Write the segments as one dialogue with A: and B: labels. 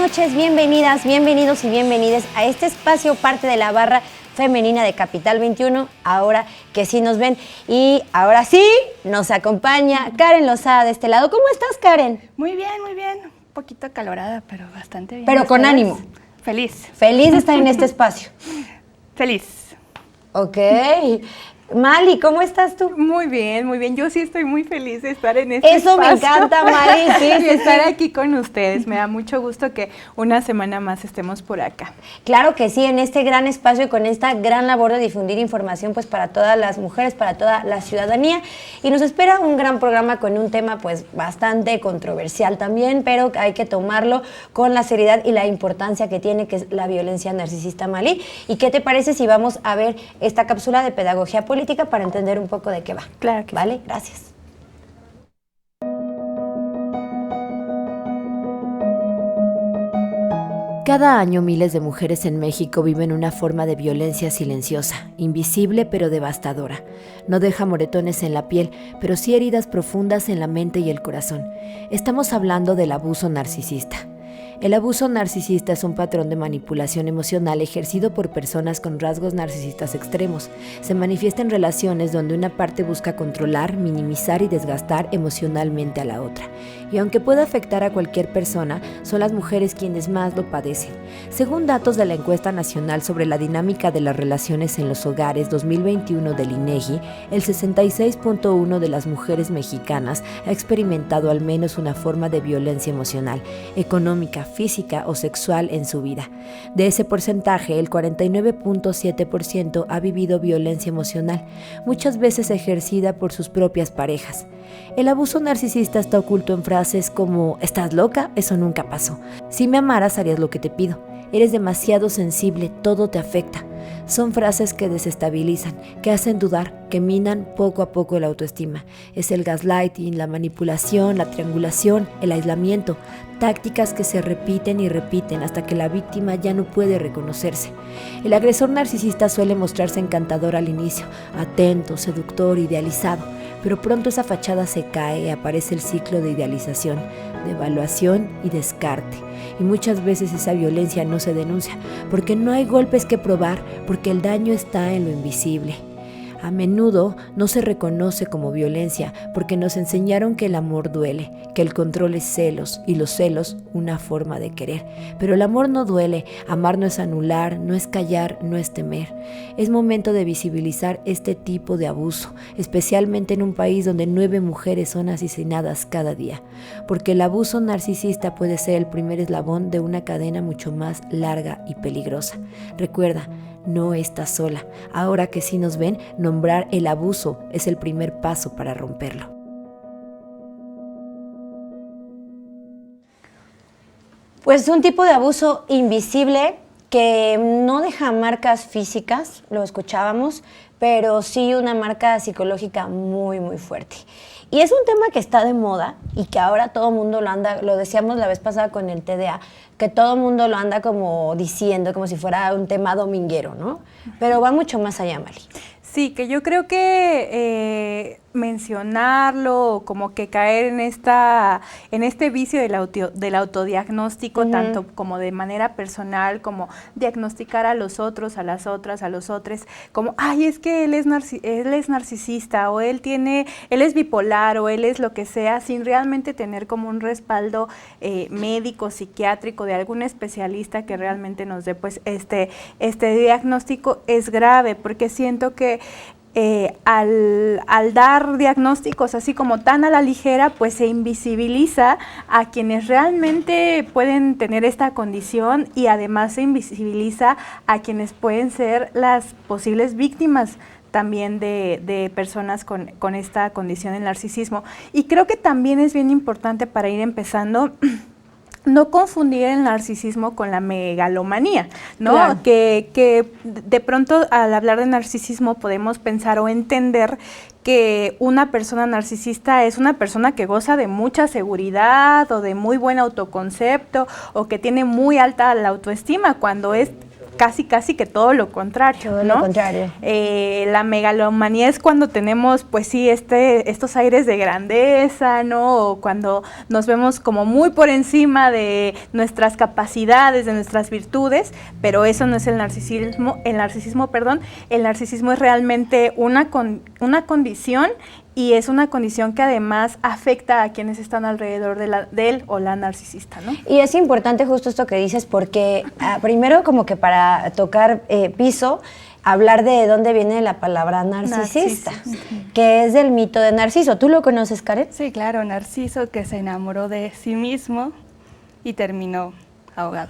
A: noches, bienvenidas, bienvenidos y bienvenides a este espacio, parte de la barra femenina de Capital 21, ahora que sí nos ven. Y ahora sí, nos acompaña Karen Lozada de este lado. ¿Cómo estás, Karen?
B: Muy bien, un poquito acalorada, pero bastante bien.
A: Pero con ánimo.
B: Feliz.
A: Feliz de estar en este espacio.
B: Feliz.
A: Ok. Mali, ¿cómo estás tú?
C: Muy bien. Yo sí estoy muy feliz de estar en este
A: espacio. Eso me encanta, Mali.
C: Sí, estar aquí con ustedes. Me da mucho gusto que una semana más estemos por acá.
A: Claro que sí, en este gran espacio y con esta gran labor de difundir información pues para todas las mujeres, para toda la ciudadanía. Y nos espera un gran programa con un tema pues bastante controversial también, pero hay que tomarlo con la seriedad y la importancia que tiene, que es la violencia narcisista, Mali. ¿Y qué te parece si vamos a ver esta cápsula de pedagogía política para entender un poco de qué va?
C: Claro que
A: ¿vale?
C: Sí.
A: Gracias.
D: Cada año miles de mujeres en México viven una forma de violencia silenciosa, invisible pero devastadora. No deja moretones en la piel, pero sí heridas profundas en la mente y el corazón. Estamos hablando del abuso narcisista. El abuso narcisista es un patrón de manipulación emocional ejercido por personas con rasgos narcisistas extremos. Se manifiesta en relaciones donde una parte busca controlar, minimizar y desgastar emocionalmente a la otra. Y aunque pueda afectar a cualquier persona, son las mujeres quienes más lo padecen. Según datos de la Encuesta Nacional sobre la Dinámica de las Relaciones en los Hogares 2021 del INEGI, el 66.1% de las mujeres mexicanas ha experimentado al menos una forma de violencia emocional, económica, física o sexual en su vida. De ese porcentaje, el 49.7% ha vivido violencia emocional, muchas veces ejercida por sus propias parejas. El abuso narcisista está oculto en frases como «¿Estás loca? Eso nunca pasó». «Si me amaras, harías lo que te pido». «Eres demasiado sensible, todo te afecta». Son frases que desestabilizan, que hacen dudar, que minan poco a poco la autoestima. Es el gaslighting, la manipulación, la triangulación, el aislamiento, tácticas que se repiten y repiten hasta que la víctima ya no puede reconocerse. El agresor narcisista suele mostrarse encantador al inicio, atento, seductor, idealizado, pero pronto esa fachada se cae y aparece el ciclo de idealización, de evaluación y descarte. Y muchas veces esa violencia no se denuncia, porque no hay golpes que probar, porque el daño está en lo invisible. A menudo no se reconoce como violencia porque nos enseñaron que el amor duele, que el control es celos y los celos una forma de querer. Pero el amor no duele, amar no es anular, no es callar, no es temer. Es momento de visibilizar este tipo de abuso, especialmente en un país donde 9 mujeres son asesinadas cada día, porque el abuso narcisista puede ser el primer eslabón de una cadena mucho más larga y peligrosa. Recuerda, no estás sola. Ahora que sí nos ven, nombrar el abuso es el primer paso para romperlo.
A: Pues un tipo de abuso invisible que no deja marcas físicas, lo escuchábamos, pero sí una marca psicológica muy, muy fuerte. Y es un tema que está de moda y que ahora todo el mundo lo decíamos la vez pasada con el TDA, que todo el mundo lo anda como diciendo, como si fuera un tema dominguero, ¿no? Pero va mucho más allá, Mali.
C: Sí, que yo creo que mencionarlo, como que caer en este vicio del autodiagnóstico, tanto como de manera personal, como diagnosticar a los otros, a las otras, a los otros, como, ay, es que él es narcisista, o él es bipolar, o él es lo que sea, sin realmente tener como un respaldo médico, psiquiátrico, de algún especialista que realmente nos dé pues este diagnóstico, es grave, porque siento que al dar diagnósticos así como tan a la ligera, pues se invisibiliza a quienes realmente pueden tener esta condición, y además se invisibiliza a quienes pueden ser las posibles víctimas también de personas con esta condición del narcisismo. Y creo que también es bien importante, para ir empezando, no confundir el narcisismo con la megalomanía, ¿no?
A: Claro.
C: Que de pronto al hablar de narcisismo podemos pensar o entender que una persona narcisista es una persona que goza de mucha seguridad o de muy buen autoconcepto o que tiene muy alta la autoestima, cuando es casi que todo lo contrario,
A: Todo
C: ¿no?
A: lo contrario.
C: La megalomanía es cuando tenemos, pues sí, estos aires de grandeza, ¿no? O cuando nos vemos como muy por encima de nuestras capacidades, de nuestras virtudes, pero eso no es el narcisismo. El narcisismo es realmente una condición, y es una condición que además afecta a quienes están alrededor de él o la narcisista, ¿no?
A: Y es importante justo esto que dices porque primero como que para tocar piso, hablar de dónde viene la palabra narcisista, que es del mito de Narciso. ¿Tú lo conoces, Karen?
B: Sí, claro, Narciso, que se enamoró de sí mismo y terminó ahogado.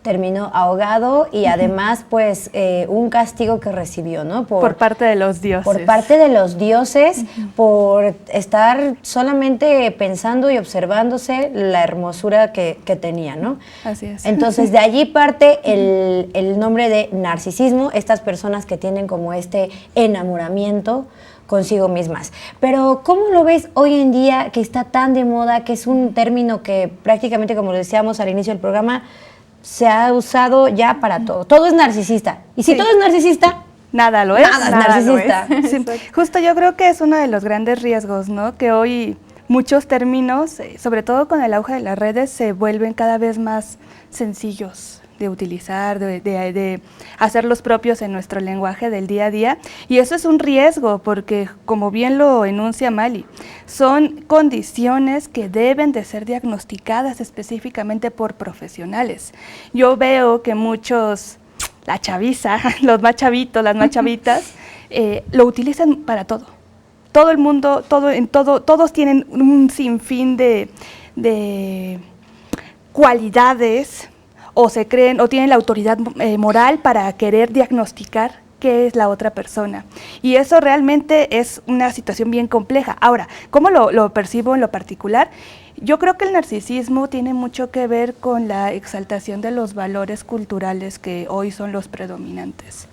A: Terminó ahogado y además pues un castigo que recibió, ¿no?
B: Por parte de los dioses.
A: Por parte de los dioses, por estar solamente pensando y observándose la hermosura que tenía, ¿no?
B: Así es.
A: Entonces de allí parte el nombre de narcisismo, estas personas que tienen como este enamoramiento consigo mismas. Pero ¿cómo lo ves hoy en día que está tan de moda, que es un término que prácticamente, como lo decíamos al inicio del programa, se ha usado ya para todo? Todo es narcisista. Y si todo es narcisista,
B: nada lo es.
A: Nada es narcisista.
B: Sí, justo yo creo que es uno de los grandes riesgos, ¿no? Que hoy muchos términos, sobre todo con el auge de las redes, se vuelven cada vez más sencillos de utilizar, de hacerlos propios en nuestro lenguaje del día a día. Y eso es un riesgo porque, como bien lo enuncia Mali, son condiciones que deben de ser diagnosticadas específicamente por profesionales. Yo veo que muchos, la chaviza, los más chavitos, las más chavitas, lo utilizan para todo. Todo el mundo, todos tienen un sinfín de cualidades, o se creen o tienen la autoridad moral para querer diagnosticar qué es la otra persona. Y eso realmente es una situación bien compleja. Ahora, ¿cómo lo percibo en lo particular? Yo creo que el narcisismo tiene mucho que ver con la exaltación de los valores culturales que hoy son los predominantes.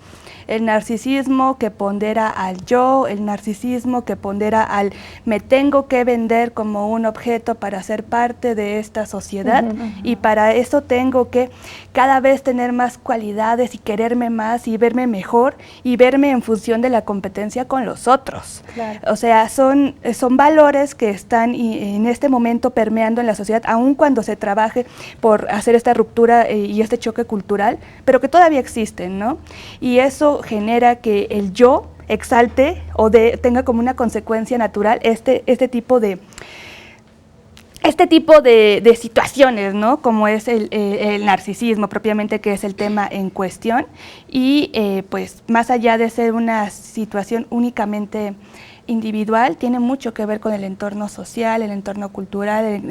B: El narcisismo que pondera al yo, el narcisismo que pondera al me tengo que vender como un objeto para ser parte de esta sociedad, y para eso tengo que cada vez tener más cualidades y quererme más y verme mejor y verme en función de la competencia con los otros.
C: Claro.
B: O sea, son valores que están en este momento permeando en la sociedad, aun cuando se trabaje por hacer esta ruptura y este choque cultural, pero que todavía existen, ¿no? Y eso genera que el yo exalte o tenga como una consecuencia natural este tipo de situaciones, ¿no? Como es el narcisismo propiamente, que es el tema en cuestión, y pues más allá de ser una situación únicamente individual, tiene mucho que ver con el entorno social, el entorno cultural, el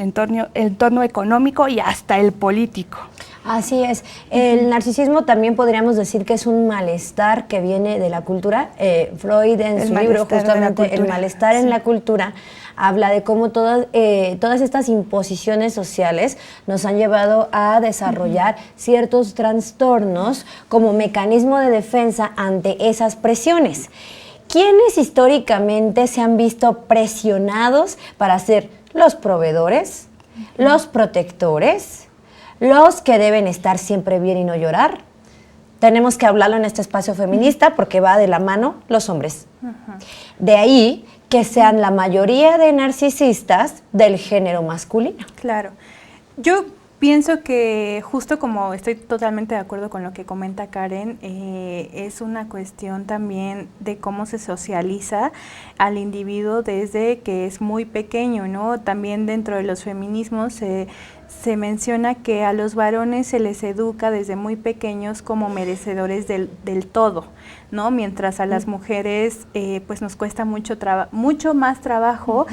B: entorno económico y hasta el político.
A: Así es. El narcisismo también podríamos decir que es un malestar que viene de la cultura. Freud en su libro justamente El malestar en la cultura habla de cómo todas estas imposiciones sociales nos han llevado a desarrollar ciertos trastornos como mecanismo de defensa ante esas presiones. ¿Quiénes históricamente se han visto presionados para ser los proveedores, los protectores, los que deben estar siempre bien y no llorar? Tenemos que hablarlo en este espacio feminista porque va de la mano los hombres. De ahí que sean la mayoría de narcisistas del género masculino.
C: Claro. Yo pienso que justo como estoy totalmente de acuerdo con lo que comenta Karen, es una cuestión también de cómo se socializa al individuo desde que es muy pequeño, ¿no? También dentro de los feminismos se menciona que a los varones se les educa desde muy pequeños como merecedores del todo, ¿no? Mientras a las mujeres pues nos cuesta mucho más trabajo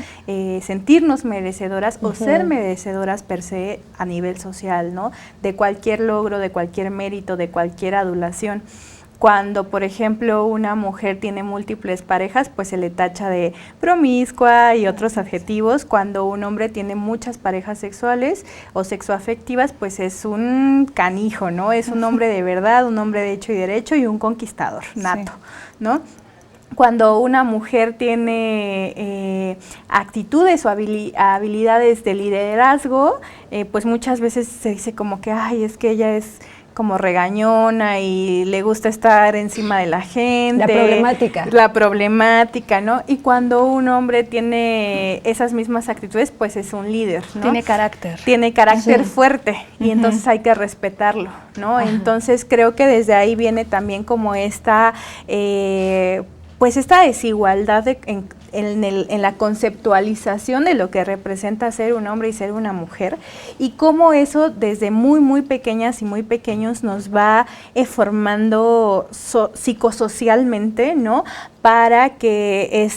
C: sentirnos merecedoras o ser merecedoras per se a nivel social, ¿no? De cualquier logro, de cualquier mérito, de cualquier adulación. Cuando, por ejemplo, una mujer tiene múltiples parejas, pues se le tacha de promiscua y otros adjetivos. Cuando un hombre tiene muchas parejas sexuales o sexoafectivas, pues es un canijo, ¿no? Es un hombre de verdad, un hombre de hecho y derecho y un conquistador nato, ¿no? Cuando una mujer tiene actitudes o habilidades de liderazgo, pues muchas veces se dice como que, ay, es que ella es como regañona y le gusta estar encima de la gente.
A: La
C: problemática, ¿no? Y cuando un hombre tiene esas mismas actitudes, pues es un líder, ¿no?
B: Tiene carácter.
C: Tiene carácter
A: Sí.
C: fuerte y entonces hay que respetarlo, ¿no?
A: Ajá.
C: Entonces creo que desde ahí viene también como esta, pues esta desigualdad en la conceptualización de lo que representa ser un hombre y ser una mujer, y cómo eso desde muy, muy pequeñas y muy pequeños nos va formando psicosocialmente, ¿no? Para que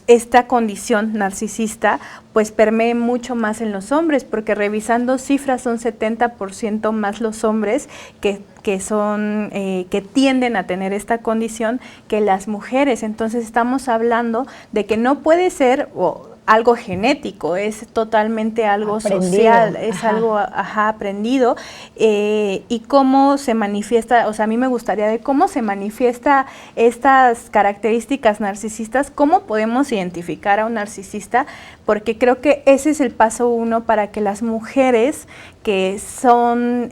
C: esta condición narcisista pues permee mucho más en los hombres, porque revisando cifras son 70% más los hombres que tienden a tener esta condición que las mujeres. Entonces estamos hablando de que no puede ser algo genético, es totalmente algo
A: Aprendido.
C: social, es
A: Ajá.
C: algo aprendido, y cómo se manifiesta, o sea, a mí me gustaría de cómo se manifiesta estas características narcisistas, cómo podemos identificar a un narcisista, porque creo que ese es el paso 1 para que las mujeres que son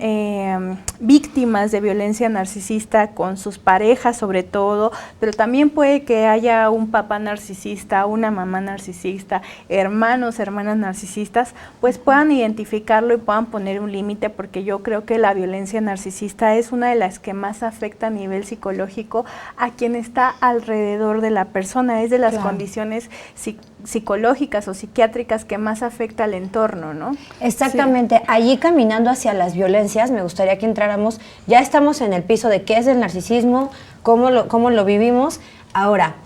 C: víctimas de violencia narcisista con sus parejas sobre todo, pero también puede que haya un papá narcisista, una mamá narcisista, hermanos, hermanas narcisistas, pues puedan identificarlo y puedan poner un límite, porque yo creo que la violencia narcisista es una de las que más afecta a nivel psicológico a quien está alrededor de la persona, es de las
A: Claro.
C: condiciones psicológicas o psiquiátricas que más afecta al entorno, ¿no?
A: Exactamente, allí caminando hacia las violencias, me gustaría que entráramos, ya estamos en el piso de qué es el narcisismo, cómo lo vivimos. Ahora,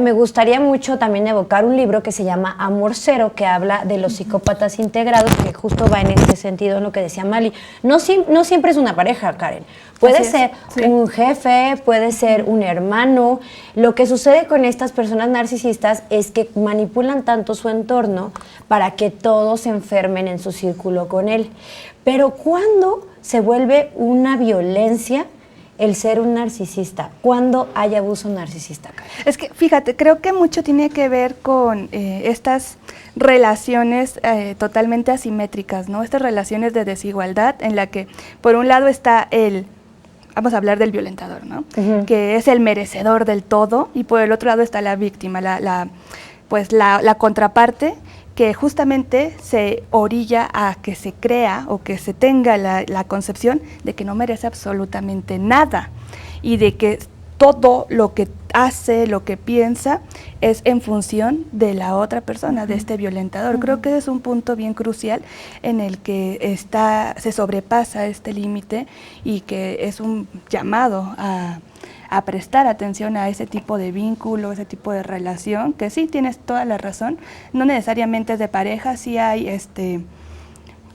A: me gustaría mucho también evocar un libro que se llama Amor Cero, que habla de los psicópatas integrados, que justo va en este sentido, en lo que decía Mali. No siempre es una pareja, Karen. Puede
B: Así es,
A: ser
B: sí.
A: un jefe, puede ser un hermano. Lo que sucede con estas personas narcisistas es que manipulan tanto su entorno para que todos se enfermen en su círculo con él. Pero ¿cuándo se vuelve una violencia el ser un narcisista? ¿Cuándo hay abuso narcisista, Karen?
B: Es que, fíjate, creo que mucho tiene que ver con estas relaciones totalmente asimétricas, ¿no? Estas relaciones de desigualdad en la que, por un lado, está vamos a hablar del violentador, ¿no?
A: Ujú.
B: Que es el merecedor del todo, y por el otro lado está la víctima, la contraparte, que justamente se orilla a que se crea o que se tenga la concepción de que no merece absolutamente nada y de que todo lo que hace, lo que piensa, es en función de la otra persona, de este violentador. Creo que ese es un punto bien crucial en el que se sobrepasa este límite y que es un llamado a prestar atención a ese tipo de vínculo, ese tipo de relación, que sí, tienes toda la razón, no necesariamente es de pareja, sí hay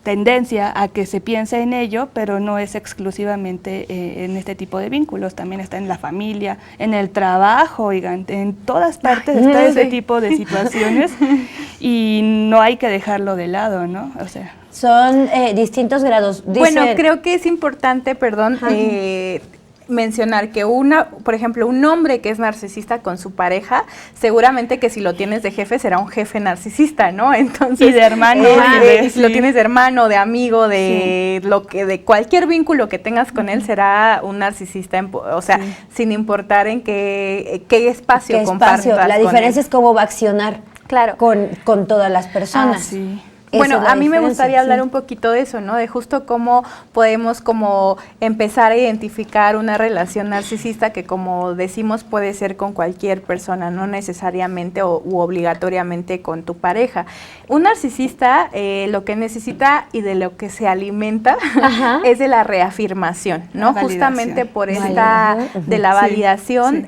B: tendencia a que se piense en ello, pero no es exclusivamente en este tipo de vínculos, también está en la familia, en el trabajo, oigan, en todas partes está ese tipo de situaciones y no hay que dejarlo de lado, ¿no? O sea,
A: Son distintos grados.
C: Bueno, creo que es importante, mencionar que por ejemplo, un hombre que es narcisista con su pareja, seguramente que si lo tienes de jefe será un jefe narcisista, ¿no? Entonces,
B: y de hermano,
C: si lo tienes de hermano, de amigo, de de cualquier vínculo que tengas con él, será un narcisista, o sea, sin importar en qué espacio compartas.
A: La diferencia es cómo va a accionar,
C: claro,
A: con todas las personas.
B: Ah, sí.
C: Bueno, a mí me gustaría hablar
A: sí.
C: un poquito de eso, ¿no? De justo cómo podemos como empezar a identificar una relación narcisista que, como decimos, puede ser con cualquier persona, no necesariamente u obligatoriamente con tu pareja. Un narcisista lo que necesita y de lo que se alimenta es de la reafirmación, ¿no? Justamente por esta, de la validación,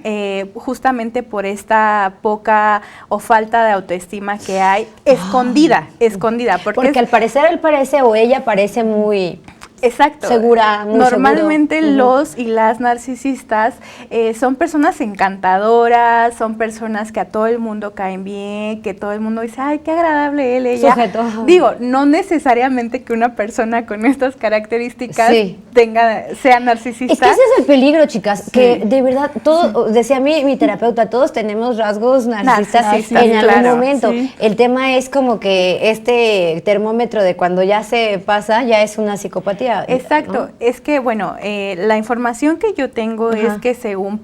C: justamente por esta poca o falta de autoestima que hay escondida.
A: Porque al parecer él parece o ella parece muy
C: Exacto.
A: Segura, muy
C: Normalmente
A: seguro.
C: los y las narcisistas son personas encantadoras, son personas que a todo el mundo caen bien, que todo el mundo dice, ay, qué agradable él, ella.
A: Sujeto.
C: Digo, no necesariamente que una persona con estas características
A: Sí.
C: sea narcisista.
A: Es que ese es el peligro, chicas, que de verdad, decía mi terapeuta, todos tenemos rasgos narcisistas en algún momento.
B: Sí.
A: El tema es como que este termómetro de cuando ya se pasa, ya es una psicopatía. psicología.
C: Exacto,
A: ¿no?
C: es que bueno, la información que yo tengo es que según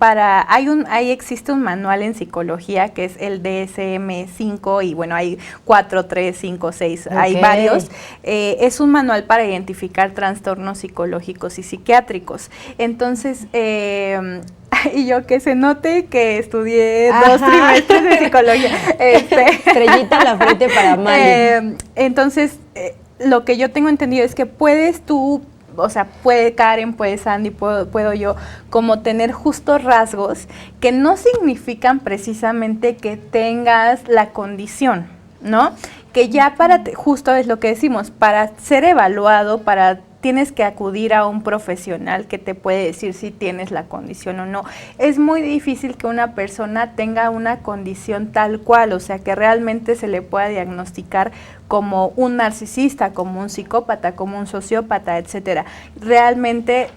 C: existe un manual en psicología que es el DSM-5 y bueno, hay 4, 3, 5, 6, hay varios. Es un manual para identificar trastornos psicológicos y psiquiátricos. Entonces, y yo que se note que estudié 2 trimestres de psicología.
A: Estrellita en la frente para Mali.
C: Entonces, lo que yo tengo entendido es que puedes tú, o sea, puede Karen, puede Sandy, puedo yo, como tener justos rasgos que no significan precisamente que tengas la condición, ¿no? Que ya justo es lo que decimos, para ser evaluado, tienes que acudir a un profesional que te puede decir si tienes la condición o no. Es muy difícil que una persona tenga una condición tal cual, o sea, que realmente se le pueda diagnosticar como un narcisista, como un psicópata, como un sociópata, etcétera. Realmente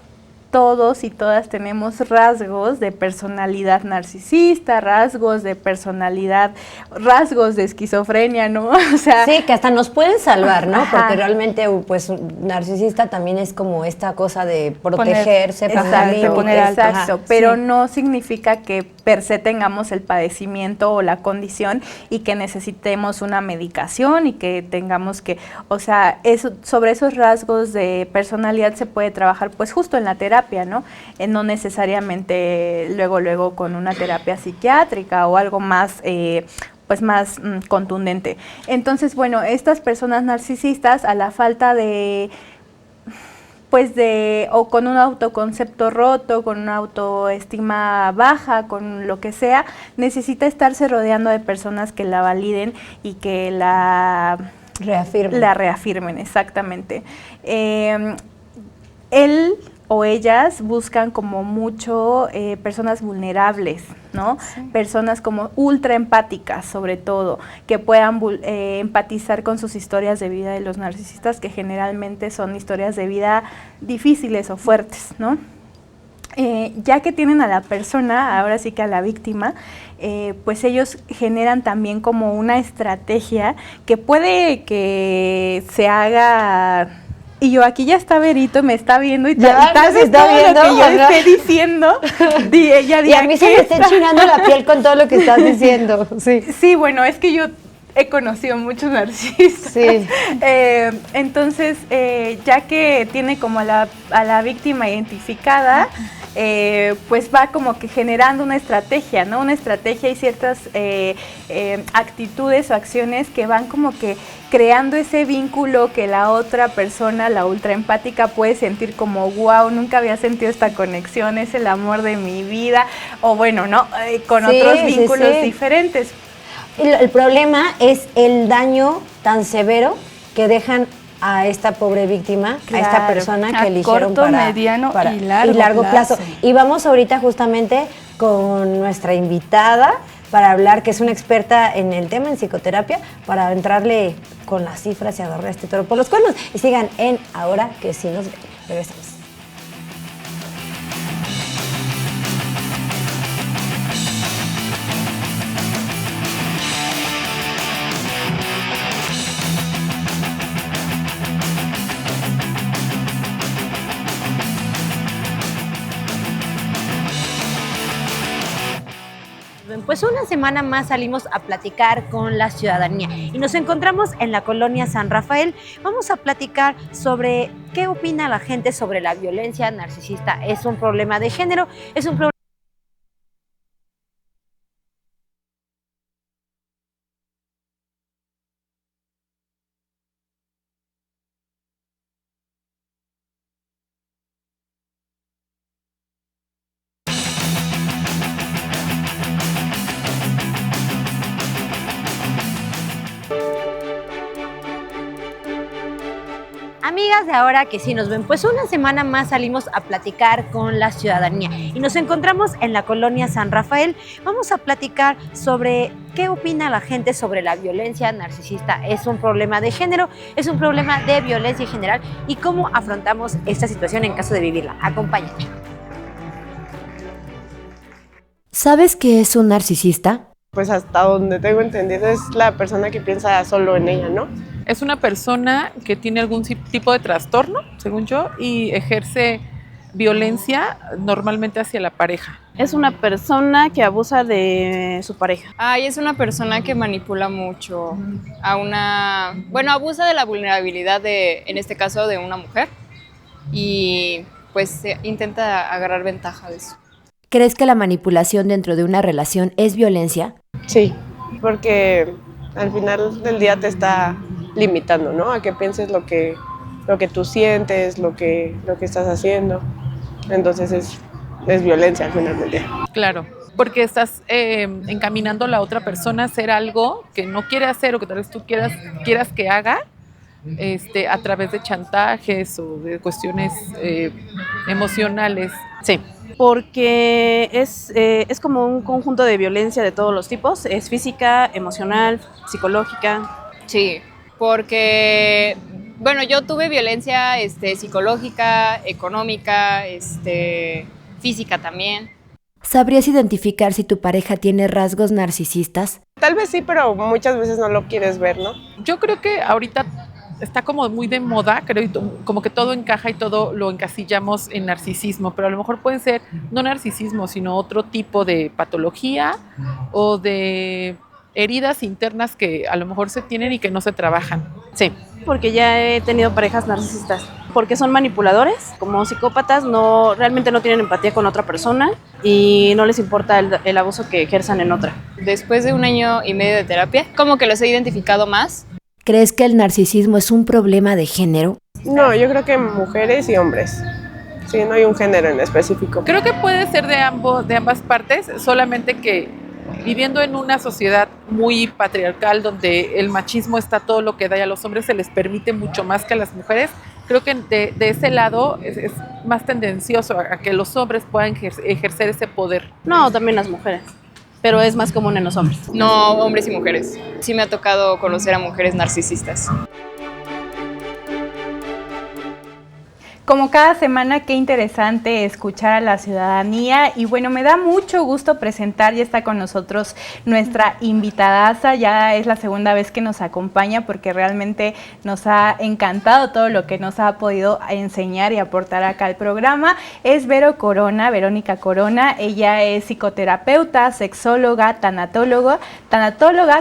C: todos y todas tenemos rasgos de personalidad narcisista, rasgos de personalidad, rasgos de esquizofrenia, ¿no? O sea,
A: sí, que hasta nos pueden salvar, ¿no?
C: Ajá.
A: Porque realmente, pues, un narcisista también es como esta cosa de protegerse,
C: exacto, pero
A: sí.
C: no significa que per se tengamos el padecimiento o la condición y que necesitemos una medicación y que tengamos que, o sea, sobre esos rasgos de personalidad se puede trabajar pues justo en la terapia, ¿no? No necesariamente luego con una terapia psiquiátrica o algo más pues más contundente. Entonces, bueno, estas personas narcisistas a la falta de o con un autoconcepto roto, con una autoestima baja, con lo que sea, necesita estarse rodeando de personas que la validen y que la reafirmen, exactamente. Él o ellas buscan como mucho personas vulnerables, ¿no? Sí. Personas como ultra empáticas, sobre todo, que puedan empatizar con sus historias de vida de los narcisistas, que generalmente son historias de vida difíciles o fuertes, ¿no? Ya que tienen a la persona, ahora sí que a la víctima, pues ellos generan también como una estrategia que puede que se haga. Y yo aquí ya está Verito, me está viendo y tal vez todo viendo, lo que yo esté diciendo, ella
A: y a mí se me está enchinando la piel con todo lo que estás diciendo. Sí,
C: sí, bueno, es que yo he conocido muchos narcisistas.
A: Sí.
C: Entonces, ya que tiene como a la víctima identificada, pues va como que generando una estrategia, ¿no? Una estrategia y ciertas actitudes o acciones que van como que creando ese vínculo que la otra persona, la ultra empática, puede sentir como, wow, nunca había sentido esta conexión, es el amor de mi vida, o bueno, ¿no? Con otros vínculos diferentes.
A: El problema es el daño tan severo que dejan a esta pobre víctima, claro, a esta persona que eligieron
B: corto, mediano y largo plazo.
A: Y vamos ahorita justamente con nuestra invitada para hablar, que es una experta en el tema, en psicoterapia, para entrarle con las cifras y agarrar este toro por los cuernos. Y sigan en Ahora que sí nos ven. Regresamos. Pues una semana más salimos a platicar con la ciudadanía y nos encontramos en la colonia San Rafael. Vamos a platicar sobre qué opina la gente sobre la violencia narcisista. ¿Es un problema de género? ¿Es un problema? Amigas de Ahora que sí nos ven, pues una semana más salimos a platicar con la ciudadanía y nos encontramos en la colonia San Rafael. Vamos a platicar sobre qué opina la gente sobre la violencia narcisista. ¿Es un problema de género? ¿Es un problema de violencia en general? ¿Y cómo afrontamos esta situación en caso de vivirla? Acompáñate.
D: ¿Sabes qué es un narcisista?
E: Pues hasta donde tengo entendido es la persona que piensa solo en ella, ¿no?
F: Es una persona que tiene algún tipo de trastorno, según yo, y ejerce violencia normalmente hacia la pareja.
G: Es una persona que abusa de su pareja.
H: Ay, es una persona que manipula mucho abusa de la vulnerabilidad en este caso, de una mujer y pues intenta agarrar ventaja de eso.
D: ¿Crees que la manipulación dentro de una relación es violencia?
E: Sí, porque al final del día te está limitando, ¿no? A que pienses lo que tú sientes, lo que estás haciendo. Entonces es violencia al final del día.
F: Claro, porque estás encaminando a la otra persona a hacer algo que no quiere hacer o que tal vez tú quieras que haga a través de chantajes o de cuestiones emocionales.
G: Sí, porque es como un conjunto de violencia de todos los tipos. Es física, emocional, psicológica.
H: Sí, porque yo tuve violencia psicológica, económica, física también.
D: ¿Sabrías identificar si tu pareja tiene rasgos narcisistas?
E: Tal vez sí, pero muchas veces no lo quieres ver, ¿no?
F: Yo creo que ahorita está como muy de moda, creo, como que todo encaja y todo lo encasillamos en narcisismo, pero a lo mejor puede ser no narcisismo, sino otro tipo de patología o de heridas internas que a lo mejor se tienen y que no se trabajan.
G: Sí, porque ya he tenido parejas narcisistas, porque son manipuladores, como psicópatas, realmente no tienen empatía con otra persona y no les importa el abuso que ejerzan en otra.
H: Después de 1 año y medio de terapia, como que los he identificado más.
D: ¿Crees que el narcisismo es un problema de género?
E: No, yo creo que mujeres y hombres. Sí, no hay un género en específico.
F: Creo que puede ser de ambas partes, solamente que viviendo en una sociedad muy patriarcal donde el machismo está todo lo que da y a los hombres se les permite mucho más que a las mujeres, creo que de ese lado es más tendencioso a que los hombres puedan ejercer ese poder.
G: No, también las mujeres, pero es más común en los hombres.
H: No, hombres y mujeres. Sí me ha tocado conocer a mujeres narcisistas.
C: Como cada semana, qué interesante escuchar a la ciudadanía y bueno, me da mucho gusto presentar, ya está con nosotros nuestra invitadaza, ya es la segunda vez que nos acompaña porque realmente nos ha encantado todo lo que nos ha podido enseñar y aportar acá al programa. Es Verónica Corona, ella es psicoterapeuta, sexóloga, tanatóloga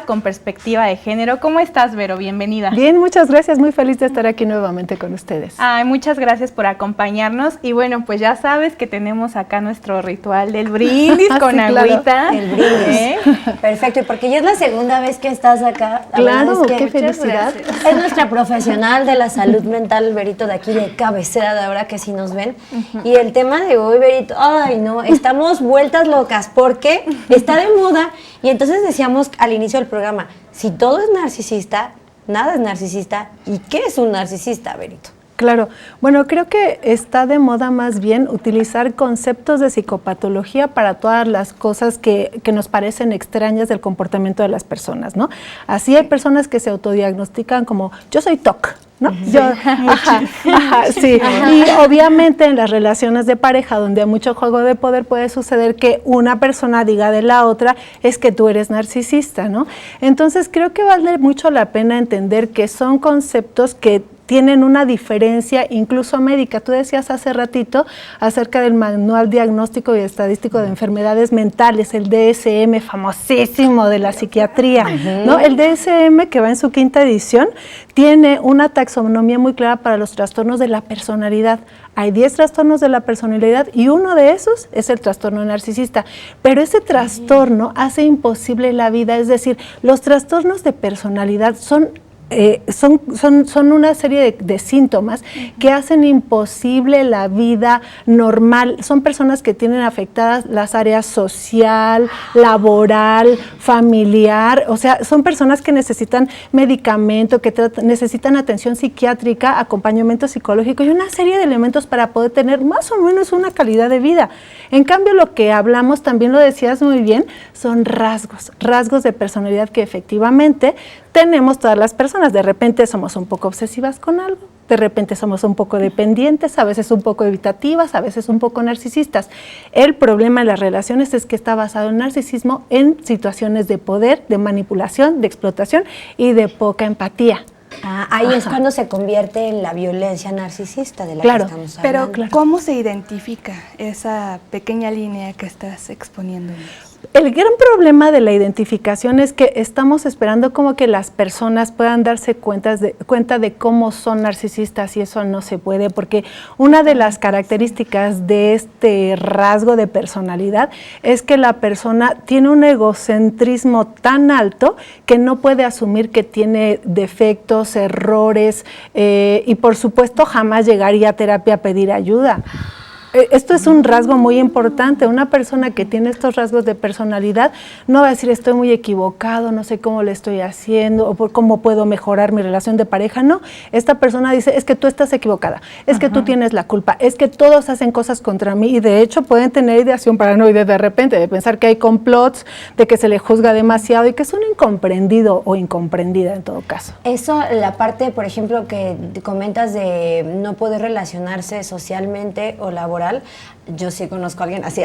C: con perspectiva de género. ¿Cómo estás, Vero? Bienvenida.
I: Bien, muchas gracias, muy feliz de estar aquí nuevamente con ustedes.
C: Ay, muchas gracias por acompañarnos y bueno, pues ya sabes que tenemos acá nuestro ritual del brindis con agüita.
A: Claro. El brindis. Perfecto, y porque ya es la segunda vez que estás acá.
I: Claro, qué felicidad.
A: Es nuestra profesional de la salud mental, Verito, de aquí de cabecera, de ahora que sí nos ven. Y el tema de hoy, Verito, ay no, estamos vueltas locas porque está de moda y entonces decíamos al inicio del programa, si todo es narcisista, nada es narcisista. ¿Y qué es un narcisista, Verito?
I: Claro, bueno, creo que está de moda más bien utilizar conceptos de psicopatología para todas las cosas que nos parecen extrañas del comportamiento de las personas, ¿no? Así hay personas que se autodiagnostican como, yo soy TOC, ¿no? Sí, sí. Y obviamente en las relaciones de pareja donde hay mucho juego de poder puede suceder que una persona diga de la otra es que tú eres narcisista, ¿no? Entonces creo que vale mucho la pena entender que son conceptos que tienen una diferencia incluso médica. Tú decías hace ratito acerca del Manual Diagnóstico y Estadístico de Enfermedades Mentales, el DSM, famosísimo de la psiquiatría, ¿no? El DSM, que va en su 5ª edición, tiene una taxonomía muy clara para los trastornos de la personalidad. Hay 10 trastornos de la personalidad y uno de esos es el trastorno narcisista. Pero ese trastorno hace imposible la vida, es decir, los trastornos de personalidad son una serie de síntomas que hacen imposible la vida normal. Son personas que tienen afectadas las áreas social, laboral, familiar, o sea, son personas que necesitan medicamento, que necesitan atención psiquiátrica, acompañamiento psicológico y una serie de elementos para poder tener más o menos una calidad de vida. En cambio, lo que hablamos, también lo decías muy bien, son rasgos de personalidad que efectivamente tenemos todas las personas. De repente somos un poco obsesivas con algo, de repente somos un poco dependientes, a veces un poco evitativas, a veces un poco narcisistas. El problema en las relaciones es que está basado en narcisismo en situaciones de poder, de manipulación, de explotación y de poca empatía.
A: Ahí es cuando se convierte en la violencia narcisista de la que estamos hablando.
B: Pero ¿cómo se identifica esa pequeña línea que estás exponiendo?
I: El gran problema de la identificación es que estamos esperando como que las personas puedan darse cuenta de cómo son narcisistas, y eso no se puede, porque una de las características de este rasgo de personalidad es que la persona tiene un egocentrismo tan alto que no puede asumir que tiene defectos, errores, y por supuesto jamás llegaría a terapia a pedir ayuda. Esto es un rasgo muy importante. Una persona que tiene estos rasgos de personalidad no va a decir estoy muy equivocado, no sé cómo le estoy haciendo o cómo puedo mejorar mi relación de pareja. No, esta persona dice es que tú estás equivocada, es que tú tienes la culpa, es que todos hacen cosas contra mí, y de hecho pueden tener ideación paranoide de repente, de pensar que hay complots, de que se le juzga demasiado y que es un incomprendido o incomprendida en todo caso.
A: Eso, la parte, por ejemplo, que comentas de no poder relacionarse socialmente o laboralmente, yo sí conozco a alguien así,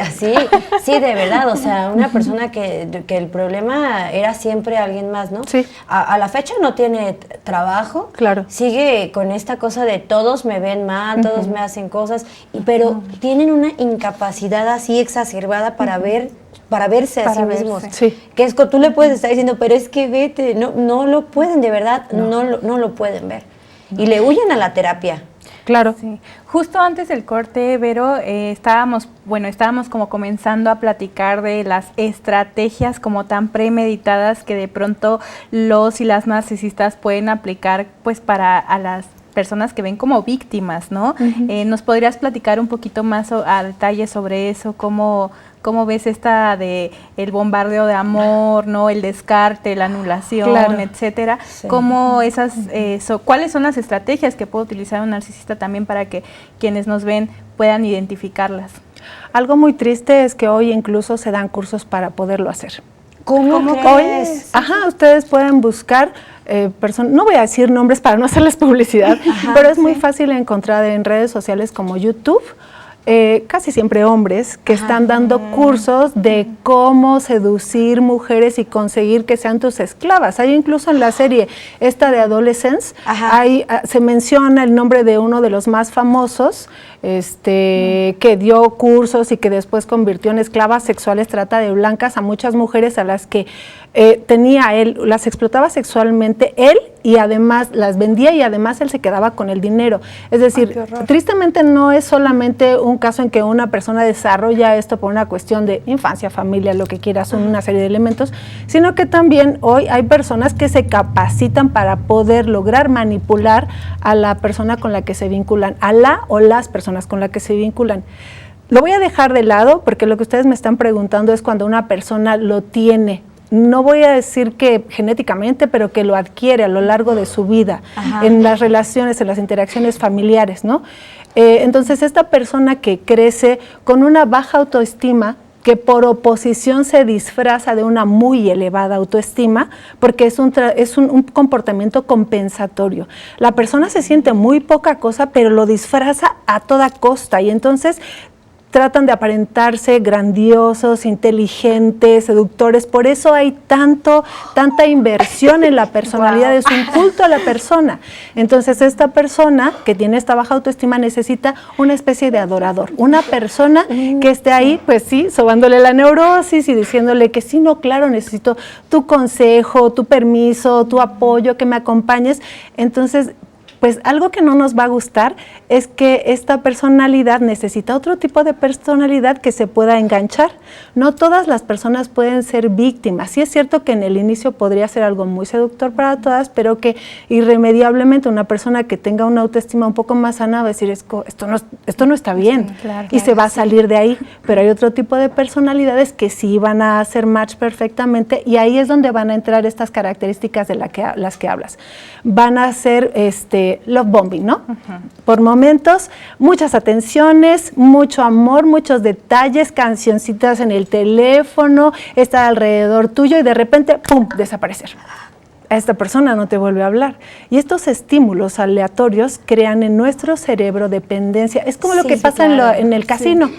A: sí, de verdad, o sea, una persona que el problema era siempre alguien más, ¿no?
I: Sí.
A: A la fecha no tiene trabajo,
I: claro,
A: sigue con esta cosa de todos me ven mal, todos me hacen cosas, pero tienen una incapacidad así exacerbada para verse a sí mismos.
I: Sí.
A: Que es que tú le puedes estar diciendo, pero es que vete, no lo pueden, de verdad, no lo pueden ver. Y le huyen a la terapia.
I: Claro.
C: Sí. Justo antes del corte, Vero, estábamos como comenzando a platicar de las estrategias como tan premeditadas que de pronto los y las narcisistas pueden aplicar pues para a las personas que ven como víctimas, ¿no? ¿Nos podrías platicar un poquito más a detalle sobre eso? ¿Cómo ves esta de el bombardeo de amor, ¿no? El descarte, la anulación,
I: claro,
C: etcétera?
A: Sí.
C: ¿Cómo cuáles son las estrategias que puede utilizar un narcisista también para que quienes nos ven puedan identificarlas?
I: Algo muy triste es que hoy incluso se dan cursos para poderlo hacer.
A: ¿Cómo crees?
I: Ustedes pueden buscar no voy a decir nombres para no hacerles publicidad, pero es muy fácil encontrar en redes sociales como YouTube, casi siempre hombres que están dando cursos de cómo seducir mujeres y conseguir que sean tus esclavas. Hay incluso en la serie esta de Adolescence, se menciona el nombre de uno de los más famosos, que dio cursos y que después convirtió en esclavas sexuales, trata de blancas, a muchas mujeres a las que tenía él, las explotaba sexualmente él, y además las vendía, y además él se quedaba con el dinero. Es decir, tristemente no es solamente un caso en que una persona desarrolla esto por una cuestión de infancia, familia, lo que quieras, son una serie de elementos, sino que también hoy hay personas que se capacitan para poder lograr manipular a la persona con la que se vinculan, a la o las personas con las que se vinculan. Lo voy a dejar de lado porque lo que ustedes me están preguntando es cuando una persona lo tiene. No voy a decir que genéticamente, pero que lo adquiere a lo largo de su vida, en las relaciones, en las interacciones familiares, ¿no? Entonces, esta persona que crece con una baja autoestima, que por oposición se disfraza de una muy elevada autoestima, porque es un comportamiento compensatorio. La persona se siente muy poca cosa, pero lo disfraza a toda costa, y entonces tratan de aparentarse grandiosos, inteligentes, seductores. Por eso hay tanta inversión en la personalidad, es un culto a la persona. Entonces esta persona que tiene esta baja autoestima necesita una especie de adorador, una persona que esté ahí, pues sí, sobándole la neurosis y diciéndole que sí, no, claro, necesito tu consejo, tu permiso, tu apoyo, que me acompañes. Entonces, pues algo que no nos va a gustar es que esta personalidad necesita otro tipo de personalidad que se pueda enganchar. No todas las personas pueden ser víctimas. Sí es cierto que en el inicio podría ser algo muy seductor para todas, pero que irremediablemente una persona que tenga una autoestima un poco más sana va a decir, esto no está bien, y se va a salir de ahí. Pero hay otro tipo de personalidades que sí van a hacer match perfectamente, y ahí es donde van a entrar estas características de las que hablas. Van a ser love bombing, ¿no? Por momentos, muchas atenciones, mucho amor, muchos detalles, cancioncitas en el teléfono, estar alrededor tuyo y de repente, ¡pum!, desaparecer. a esta persona no te vuelve a hablar. Y estos estímulos aleatorios crean en nuestro cerebro dependencia. Es como lo que pasa en el casino.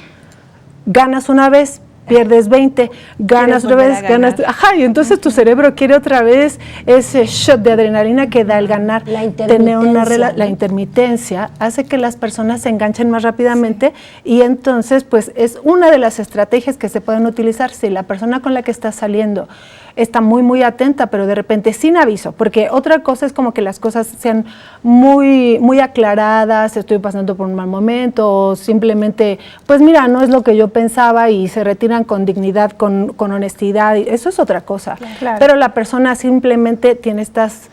I: Ganas una vez, pierdes 20, ganas otra vez, ganas... Ajá, y entonces tu cerebro quiere otra vez ese shot de adrenalina que da el ganar.
A: La intermitencia.
I: La intermitencia hace que las personas se enganchen más rápidamente y entonces pues es una de las estrategias que se pueden utilizar si la persona con la que estás saliendo está muy, muy atenta, pero de repente sin aviso, porque otra cosa es como que las cosas sean muy, muy aclaradas, estoy pasando por un mal momento, o simplemente, pues mira, no es lo que yo pensaba y se retiran con dignidad, con honestidad, y eso es otra cosa. Claro. Pero la persona simplemente tiene estas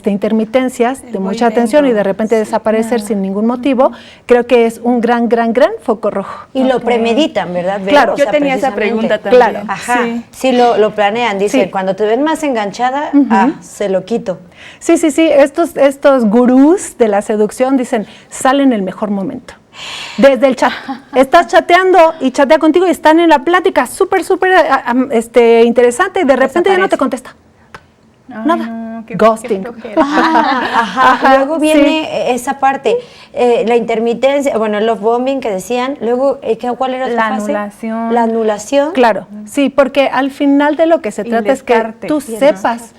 I: intermitencias de mucha atención y de repente desaparecer sin ningún motivo, creo que es un gran foco rojo.
A: Y lo premeditan, ¿verdad?
B: Claro, yo tenía esa pregunta también.
A: Claro, ajá, sí lo planean, dice, cuando te ven más enganchada, se lo quito.
I: Sí, estos gurús de la seducción dicen, sale en el mejor momento. Desde el chat, estás chateando y chatea contigo y están en la plática súper interesante y de repente ya no te contesta. Nada. No, ghosting.
A: Luego viene esa parte, la intermitencia, bueno, el love bombing que decían, luego, ¿cuál era otra fase?
C: Anulación.
A: La anulación.
I: Claro, sí, porque al final de lo que se trata es que tú sepas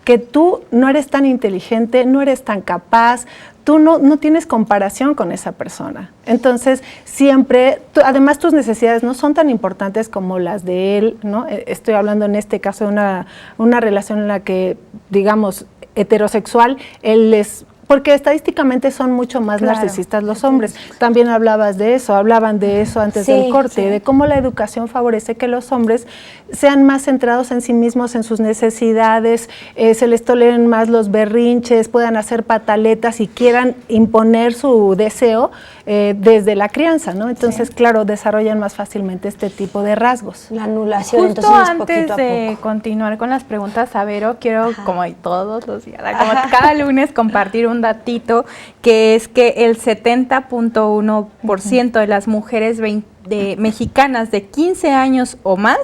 I: que tú no eres tan inteligente, no eres tan capaz, tú no tienes comparación con esa persona. Entonces, siempre, además tus necesidades no son tan importantes como las de él, ¿no? Estoy hablando en este caso de una relación en la que, digamos, heterosexual, él es... Porque estadísticamente son mucho más narcisistas los hombres. También hablaban de eso antes del corte, de cómo la educación favorece que los hombres sean más centrados en sí mismos, en sus necesidades, se les toleren más los berrinches, puedan hacer pataletas y quieran imponer su deseo desde la crianza, ¿no? Entonces, claro, desarrollan más fácilmente este tipo de rasgos.
A: La anulación,
C: justo
A: entonces
C: antes de continuar con las preguntas, a Vero, quiero, como todos los días, como cada lunes, compartir un datito, que es que el 70.1% de las mujeres mexicanas de 15 años o más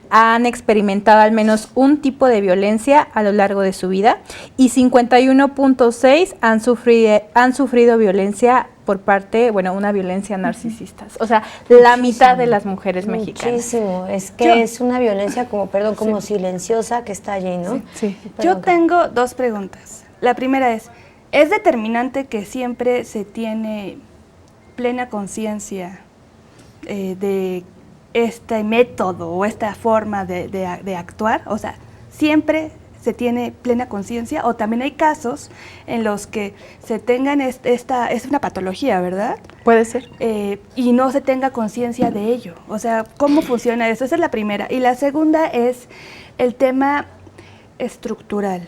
C: han experimentado al menos un tipo de violencia a lo largo de su vida y 51.6 han sufrido violencia por parte, una violencia narcisista. O sea, la mitad de las mujeres mexicanas.
A: Muchísimo. Es que es una violencia como silenciosa que está allí, ¿no?
B: Sí. Yo tengo dos preguntas. La primera ¿es determinante que siempre se tiene plena conciencia de este método o esta forma de actuar? O sea, ¿siempre se tiene plena conciencia o también hay casos en los que se tengan es una patología, ¿verdad?
I: Puede ser.
B: Y no se tenga conciencia de ello? O sea, ¿cómo funciona eso? Esa es la primera. Y la segunda es el tema estructural.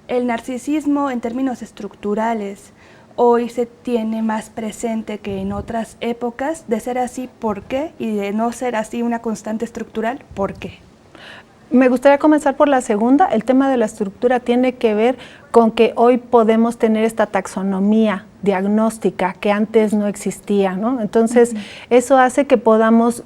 B: El narcisismo en términos estructurales hoy se tiene más presente que en otras épocas. De ser así, ¿por qué? Y de no ser así una constante estructural, ¿por qué?
I: Me gustaría comenzar por la segunda. El tema de la estructura tiene que ver con que hoy podemos tener esta taxonomía diagnóstica que antes no existía, ¿no? Entonces, eso hace que podamos...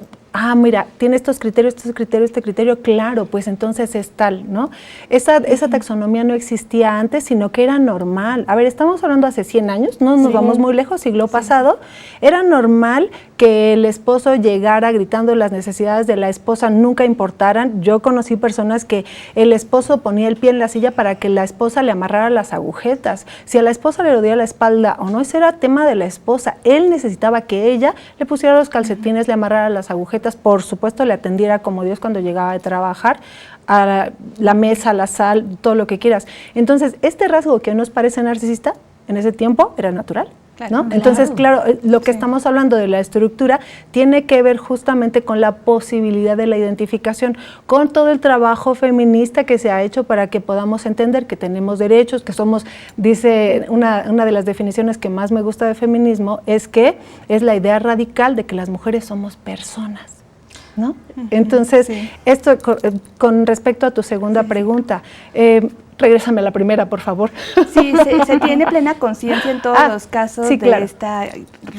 I: mira, tiene estos criterios, este criterio, claro, pues entonces es tal, ¿no? Esa taxonomía no existía antes, sino que era normal. A ver, estamos hablando hace 100 años, no nos vamos muy lejos, siglo pasado. Era normal que el esposo llegara gritando las necesidades de la esposa, nunca importaran. Yo conocí personas que el esposo ponía el pie en la silla para que la esposa le amarrara las agujetas. Si a la esposa le dolía la espalda o no, ese era tema de la esposa. Él necesitaba que ella le pusiera los calcetines, le amarrara las agujetas, por supuesto le atendiera como Dios cuando llegaba de trabajar, a la mesa, a la sal, todo lo que quieras. Entonces, este rasgo que nos parece narcisista, en ese tiempo era natural, ¿no? Entonces, claro, lo que estamos hablando de la estructura tiene que ver justamente con la posibilidad de la identificación, con todo el trabajo feminista que se ha hecho para que podamos entender que tenemos derechos, que somos, dice una de las definiciones que más me gusta de feminismo, es que es la idea radical de que las mujeres somos personas, ¿no? Entonces, esto con respecto a tu segunda pregunta, regrésame a la primera, por favor.
B: Sí, se tiene plena conciencia en todos los casos de esta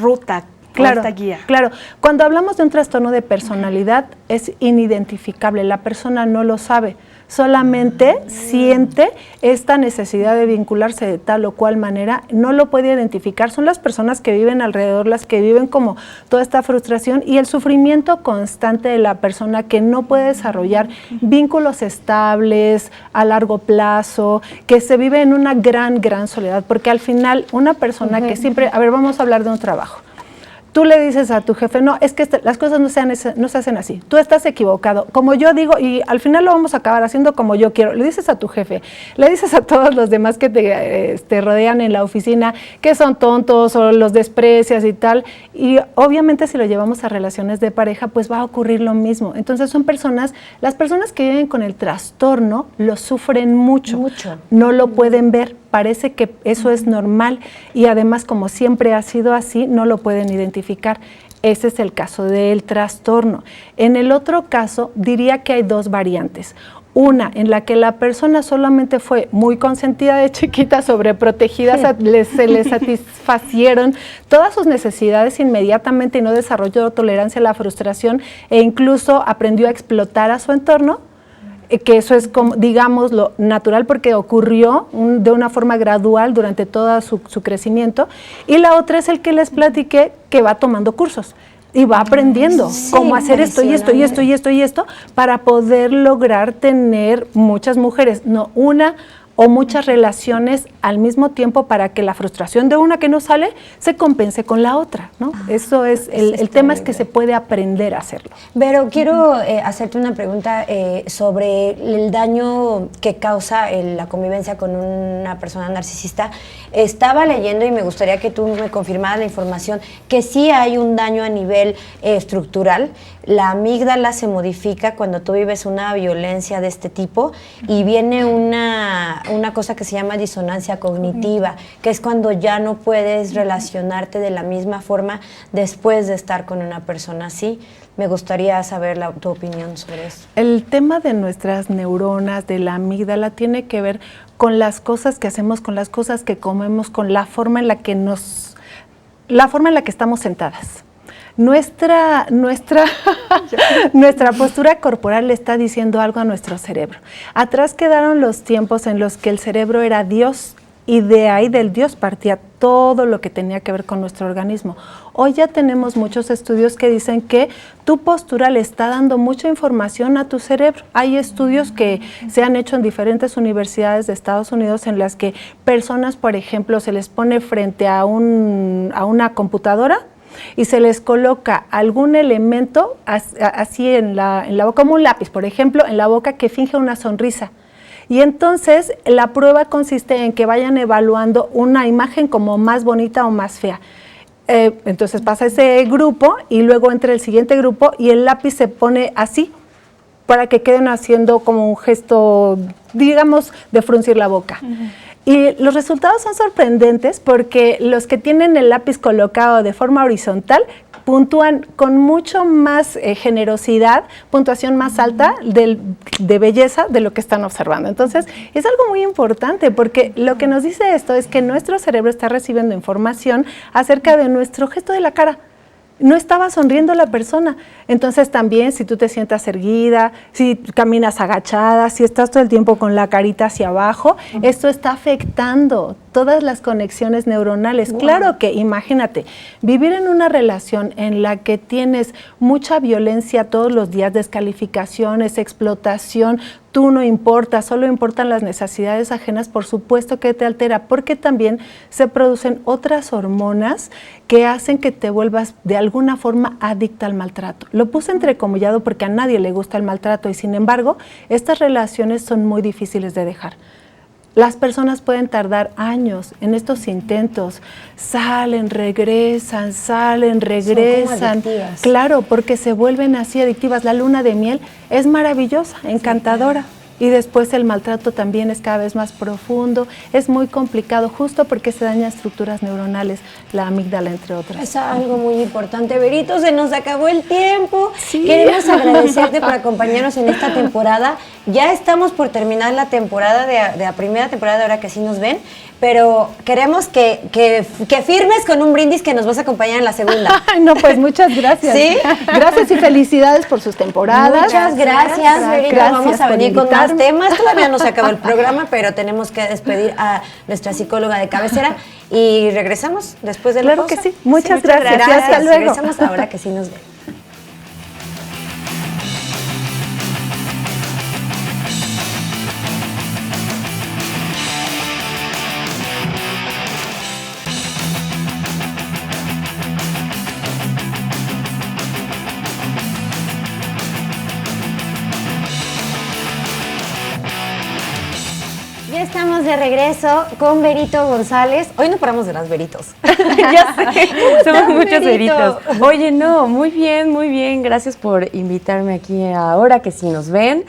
B: ruta, esta guía.
I: Claro, cuando hablamos de un trastorno de personalidad es inidentificable, la persona no lo sabe. solamente siente esta necesidad de vincularse de tal o cual manera, no lo puede identificar. Son las personas que viven alrededor, las que viven como toda esta frustración y el sufrimiento constante de la persona que no puede desarrollar vínculos estables a largo plazo, que se vive en una gran soledad, porque al final una persona que siempre, a ver, vamos a hablar de un trabajo. Tú le dices a tu jefe, no, es que las cosas no se hacen así, tú estás equivocado, como yo digo, y al final lo vamos a acabar haciendo como yo quiero. Le dices a tu jefe, le dices a todos los demás que te rodean en la oficina que son tontos o los desprecias y tal, y obviamente si lo llevamos a relaciones de pareja, pues va a ocurrir lo mismo. Entonces son las personas que viven con el trastorno lo sufren mucho. No lo pueden ver. Parece que eso es normal y además, como siempre ha sido así, no lo pueden identificar. Ese es el caso del trastorno. En el otro caso, diría que hay dos variantes. Una, en la que la persona solamente fue muy consentida de chiquita, sobreprotegida, se le satisfacieron todas sus necesidades inmediatamente y no desarrolló tolerancia a la frustración e incluso aprendió a explotar a su entorno, que eso es, como, digamos, lo natural porque ocurrió de una forma gradual durante todo su crecimiento. Y la otra es el que les platiqué, que va tomando cursos y va aprendiendo cómo hacer esto y esto y esto y esto y esto para poder lograr tener muchas mujeres, no una o muchas relaciones al mismo tiempo, para que la frustración de una que no sale se compense con la otra, ¿no? Eso es, el tema es que se puede aprender a hacerlo.
A: Pero quiero hacerte una pregunta sobre el daño que causa la convivencia con una persona narcisista. Estaba leyendo y me gustaría que tú me confirmaras la información, que sí hay un daño a nivel estructural. La amígdala se modifica cuando tú vives una violencia de este tipo y viene una cosa que se llama disonancia cognitiva, que es cuando ya no puedes relacionarte de la misma forma después de estar con una persona así. Me gustaría saber tu opinión sobre eso.
I: El tema de nuestras neuronas, de la amígdala, tiene que ver con las cosas que hacemos, con las cosas que comemos, con la forma en la que estamos sentadas. Nuestra postura corporal le está diciendo algo a nuestro cerebro. Atrás quedaron los tiempos en los que el cerebro era Dios y de ahí del Dios partía todo lo que tenía que ver con nuestro organismo. Hoy ya tenemos muchos estudios que dicen que tu postura le está dando mucha información a tu cerebro. Hay estudios que se han hecho en diferentes universidades de Estados Unidos en las que personas, por ejemplo, se les pone frente a una computadora y se les coloca algún elemento así en la boca, como un lápiz, por ejemplo, en la boca, que finge una sonrisa. Y entonces la prueba consiste en que vayan evaluando una imagen como más bonita o más fea. Entonces pasa ese grupo y luego entra el siguiente grupo y el lápiz se pone así para que queden haciendo como un gesto, digamos, de fruncir la boca. Y los resultados son sorprendentes porque los que tienen el lápiz colocado de forma horizontal puntúan con mucho más generosidad, puntuación más alta de belleza de lo que están observando. Entonces, es algo muy importante porque lo que nos dice esto es que nuestro cerebro está recibiendo información acerca de nuestro gesto de la cara. No estaba sonriendo la persona. Entonces también, si tú te sientas erguida, si caminas agachada, si estás todo el tiempo con la carita hacia abajo, esto está afectando todas las conexiones neuronales. Wow. Claro que, imagínate, vivir en una relación en la que tienes mucha violencia todos los días, descalificaciones, explotación, tú no importas, solo importan las necesidades ajenas, por supuesto que te altera, porque también se producen otras hormonas que hacen que te vuelvas de alguna forma adicta al maltrato. Lo puse entrecomillado porque a nadie le gusta el maltrato y sin embargo, estas relaciones son muy difíciles de dejar. Las personas pueden tardar años en estos intentos, salen, regresan. Son como adictivas. Claro, porque se vuelven así adictivas. La luna de miel es maravillosa, encantadora. Y después el maltrato también es cada vez más profundo, es muy complicado justo porque se dañan estructuras neuronales, la amígdala entre otras.
A: Es algo muy importante. Berito, se nos acabó el tiempo. Sí. Queremos agradecerte por acompañarnos en esta temporada. Ya estamos por terminar la temporada de la primera temporada de Ahora que sí nos ven, pero queremos que firmes con un brindis que nos vas a acompañar en la segunda.
I: No, pues muchas gracias. ¿Sí? Gracias y felicidades por sus temporadas.
A: Muchas gracias, Berito. Vamos a venir con más más temas. Todavía no se acabó el programa, pero tenemos que despedir a nuestra psicóloga de cabecera y regresamos después de la pausa.
B: Claro que sí. Muchas gracias.
A: Hasta luego. Regresamos ahora que sí nos ven. Ya estamos de regreso con Verito González. Hoy no paramos de las Veritos.
J: Ya sé, somos muchos
A: Verito?
J: Veritos. Oye, no, muy bien. Gracias por invitarme aquí ahora, que si nos ven.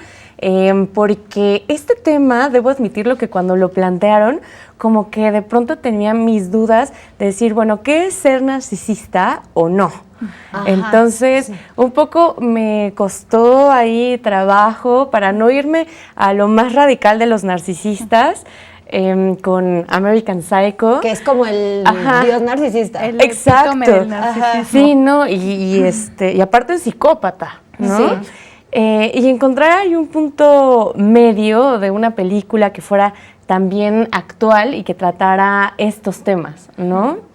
J: Porque este tema, debo admitirlo que cuando lo plantearon, como que de pronto tenía mis dudas de decir, bueno, ¿qué es ser narcisista o no? Ajá, entonces, un poco me costó ahí trabajo para no irme a lo más radical de los narcisistas, con American Psycho.
A: Que es como el dios narcisista.
J: El epítome del narcisismo. Sí, ¿no? Y aparte es psicópata, ¿no? Sí. Y encontrar ahí un punto medio de una película que fuera también actual y que tratara estos temas, ¿no?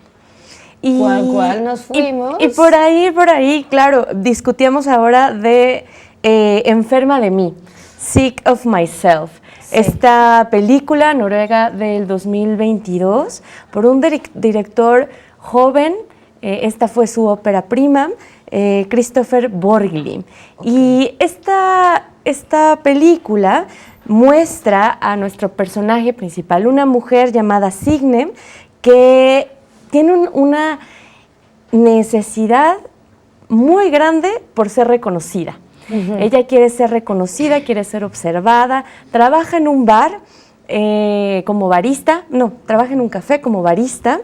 J: Y,
A: ¿Cuál nos fuimos?
J: Y por ahí, claro, discutíamos ahora de Enferma de mí, Sick of Myself. Sí. Esta película noruega del 2022 por un director joven, esta fue su ópera prima, Christopher Borgli. Okay. Y esta película muestra a nuestro personaje principal, una mujer llamada Signe, que tiene una necesidad muy grande por ser reconocida. Uh-huh. Ella quiere ser reconocida, quiere ser observada, trabaja en un bar como barista, trabaja en un café como barista.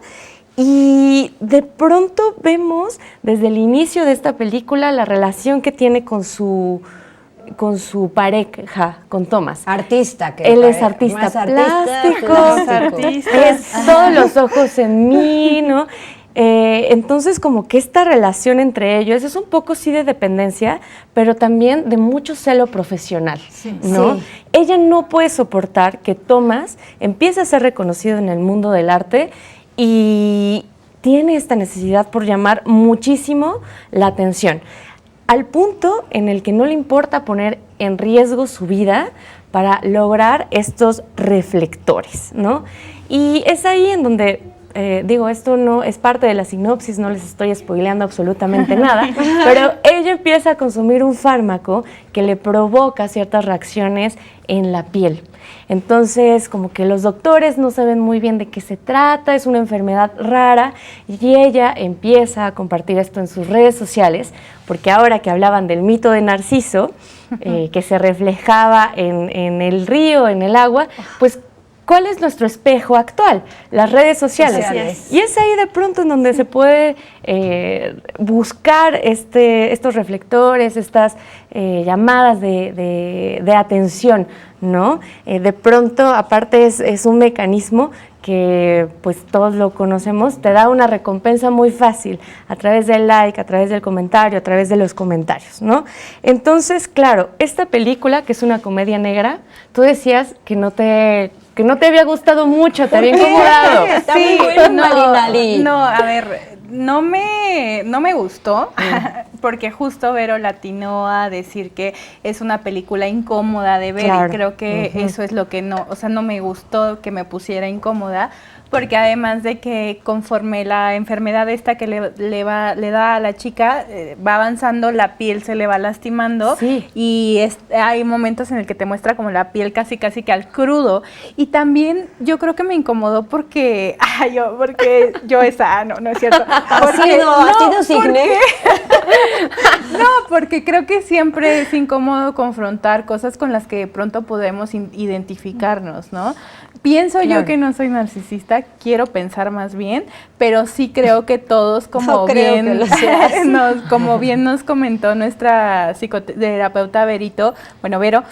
J: Y de pronto vemos desde el inicio de esta película la relación que tiene con su pareja, con Thomas.
A: Artista.
J: Él es artista plástico. Es todos los ojos en mí, ¿no? Entonces, como que esta relación entre ellos es un poco sí de dependencia, pero también de mucho celo profesional, ¿no? Sí. Ella no puede soportar que Thomas empiece a ser reconocido en el mundo del arte y tiene esta necesidad por llamar muchísimo la atención, al punto en el que no le importa poner en riesgo su vida para lograr estos reflectores, ¿no? Y es ahí en donde, esto no es parte de la sinopsis, no les estoy spoileando absolutamente nada, pero ella empieza a consumir un fármaco que le provoca ciertas reacciones en la piel. Entonces, como que los doctores no saben muy bien de qué se trata, es una enfermedad rara, y ella empieza a compartir esto en sus redes sociales, porque ahora que hablaban del mito de Narciso, que se reflejaba en el río, en el agua, pues ¿cuál es nuestro espejo actual? Las redes sociales. Y es ahí de pronto en donde se puede buscar estos reflectores, estas llamadas de atención, ¿no? De pronto, aparte es un mecanismo que pues todos lo conocemos, te da una recompensa muy fácil a través del like, a través del comentario, a través de los comentarios, ¿no? Entonces, claro, esta película, que es una comedia negra, tú decías que no te había gustado mucho, te había incomodado.
C: Sí, no, a ver, no me gustó, porque justo Vero latinó a decir que es una película incómoda de ver, claro. Y creo que eso es lo que no me gustó que me pusiera incómoda, porque además de que conforme la enfermedad esta que le da a la chica va avanzando, la piel se le va lastimando, sí. Y hay momentos en el que te muestra como la piel casi que al crudo, y también yo creo que me incomodó porque yo esa, no es cierto. Porque creo que siempre es incómodo confrontar cosas con las que de pronto podemos identificarnos, ¿no? Pienso yo que no soy narcisista, quiero pensar más bien, pero sí creo que todos, como bien nos comentó nuestra psicoterapeuta Vero,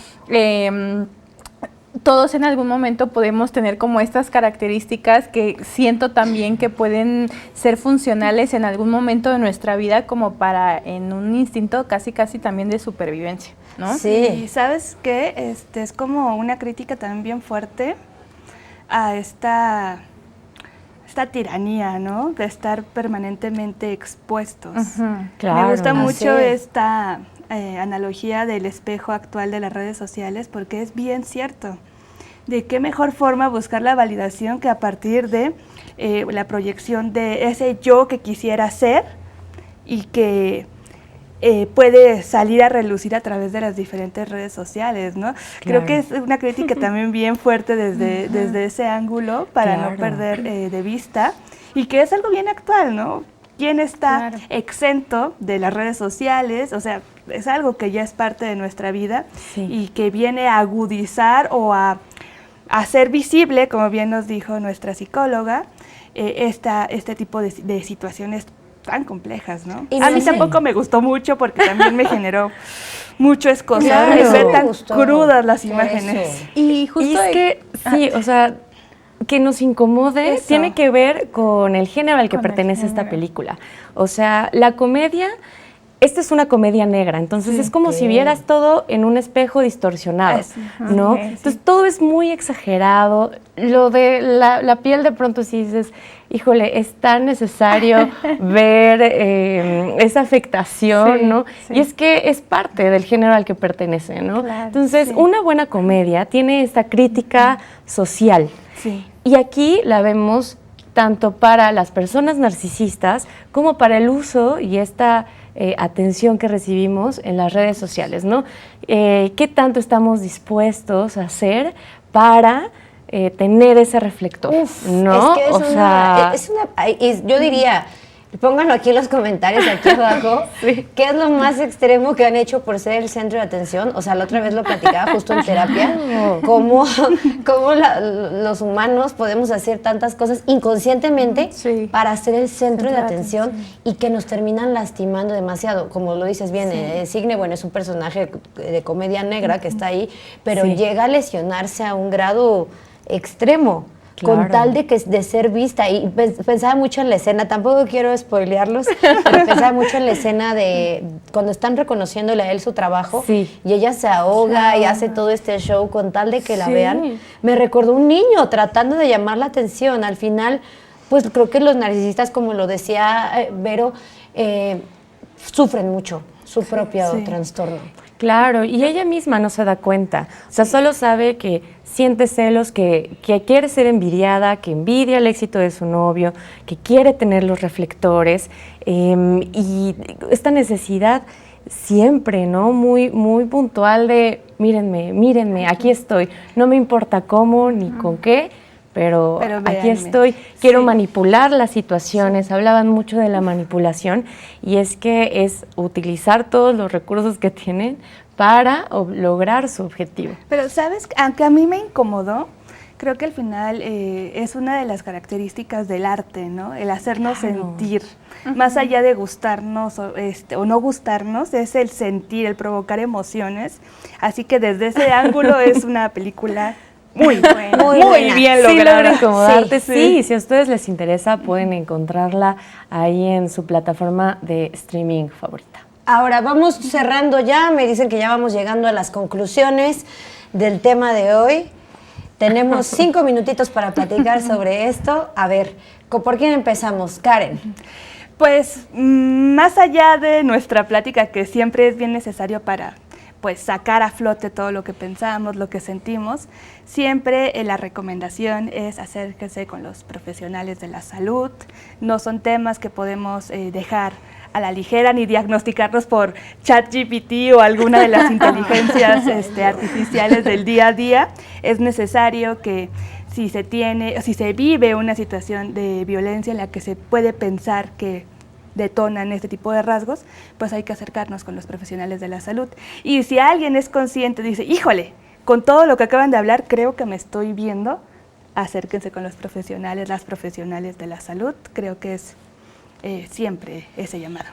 C: todos en algún momento podemos tener como estas características que siento también que pueden ser funcionales en algún momento de nuestra vida como para en un instinto casi también de supervivencia, ¿no?
A: Sí.
B: Y ¿sabes qué? Es como una crítica también bien fuerte a esta tiranía, ¿no? De estar permanentemente expuestos.
J: Claro.
B: Me gusta mucho
A: Así es.
B: esta analogía del espejo actual de las redes sociales porque es bien cierto. ¿De qué mejor forma buscar la validación que a partir de la proyección de ese yo que quisiera ser y que puede salir a relucir a través de las diferentes redes sociales, ¿no? Creo que es una crítica también bien fuerte desde ese ángulo para no perder de vista y que es algo bien actual, ¿no? ¿Quién está exento de las redes sociales? O sea, es algo que ya es parte de nuestra vida y que viene a agudizar o a hacer visible, como bien nos dijo nuestra psicóloga, este tipo de situaciones tan complejas, ¿no?
A: Y
B: a mí
A: sí.
B: tampoco me gustó mucho porque también me generó mucho escozor
A: Claro.
B: y ver
A: Me
B: tan
A: gustó.
B: crudas las
A: Por
B: imágenes.
A: eso.
C: Y justo
J: Y es que, sí, o sea, que nos incomode
C: Eso.
J: tiene que ver con el género al que
C: Con el
J: pertenece esta
C: género.
J: película. O sea, la comedia, esta es una comedia negra, entonces es como si vieras todo en un espejo distorsionado, ¿no?
C: Ok, sí.
J: Entonces todo es muy exagerado. Lo de la piel de pronto sí dices, híjole, es tan necesario ver esa afectación,
C: Sí,
J: ¿no?
C: sí.
J: Y es que es parte del género al que pertenece, ¿no?
C: Claro,
J: Entonces,
C: sí.
J: una buena comedia tiene esta crítica social.
B: Sí.
J: Y aquí la vemos tanto para las personas narcisistas como para el uso y esta atención que recibimos en las redes sociales, ¿no? ¿Qué tanto estamos dispuestos a hacer para tener ese reflector? ¿no?
A: Es que es yo diría, pónganlo aquí en los comentarios, aquí abajo, ¿qué es lo más extremo que han hecho por ser el centro de atención? O sea, la otra vez lo platicaba justo en terapia, cómo los humanos podemos hacer tantas cosas inconscientemente para ser el centro de atención y que nos terminan lastimando demasiado. Como lo dices bien, Signe, bueno, es un personaje de comedia negra que está ahí, pero llega a lesionarse a un grado extremo. Con tal de ser vista, y pensaba mucho en la escena, tampoco quiero spoilearlos, pero pensaba mucho en la escena de cuando están reconociéndole a él su trabajo y ella se ahoga y hace todo este show con tal de que la vean. Me recordó un niño tratando de llamar la atención. Al final, pues creo que los narcisistas, como lo decía Vero, sufren mucho su propio trastorno.
J: Claro, y ella misma no se da cuenta, o sea, solo sabe que siente celos, que quiere ser envidiada, que envidia el éxito de su novio, que quiere tener los reflectores y esta necesidad siempre, ¿no? Muy puntual de mírenme, aquí estoy, no me importa cómo ni con qué, pero aquí
B: véanme.
J: estoy, quiero manipular las situaciones, hablaban mucho de la manipulación y es que es utilizar todos los recursos que tienen para lograr su objetivo.
B: Pero, ¿sabes? Aunque a mí me incomodó, creo que al final es una de las características del arte, ¿no? El hacernos sentir. Más allá de gustarnos o no gustarnos, es el sentir, el provocar emociones. Así que desde ese ángulo es una película muy buena, muy bien
J: Sí,
B: lograda.
J: logra incomodarte, sí. Si a ustedes les interesa, pueden encontrarla ahí en su plataforma de streaming favorita.
A: Ahora vamos cerrando ya, me dicen que ya vamos llegando a las conclusiones del tema de hoy. Tenemos 5 minutitos para platicar sobre esto. A ver, ¿por quién empezamos? Karen.
B: Pues más allá de nuestra plática, que siempre es bien necesario para pues sacar a flote todo lo que pensamos, lo que sentimos, siempre la recomendación es acérquense con los profesionales de la salud. No son temas que podemos dejar a la ligera ni diagnosticarnos por ChatGPT o alguna de las inteligencias artificiales del día a día. Es necesario que si se vive una situación de violencia en la que se puede pensar que detonan este tipo de rasgos, pues hay que acercarnos con los profesionales de la salud. Y si alguien es consciente, dice, híjole, con todo lo que acaban de hablar, creo que me estoy viendo, acérquense con los profesionales, las profesionales de la salud. Creo que es siempre ese llamado.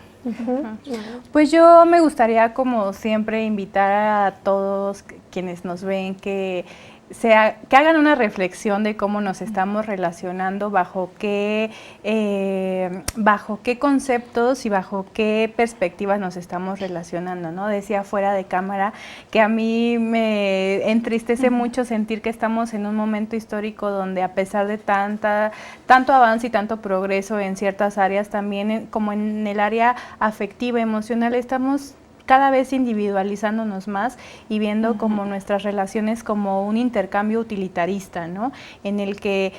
C: Pues yo me gustaría, como siempre, invitar a todos quienes nos ven que que hagan una reflexión de cómo nos estamos relacionando, bajo qué conceptos y bajo qué perspectivas nos estamos relacionando, ¿no? Decía fuera de cámara que a mí me entristece mucho sentir que estamos en un momento histórico donde, a pesar de tanto avance y tanto progreso en ciertas áreas, también como en el área afectiva, emocional, estamos cada vez individualizándonos más y viendo como nuestras relaciones como un intercambio utilitarista, ¿no? En el que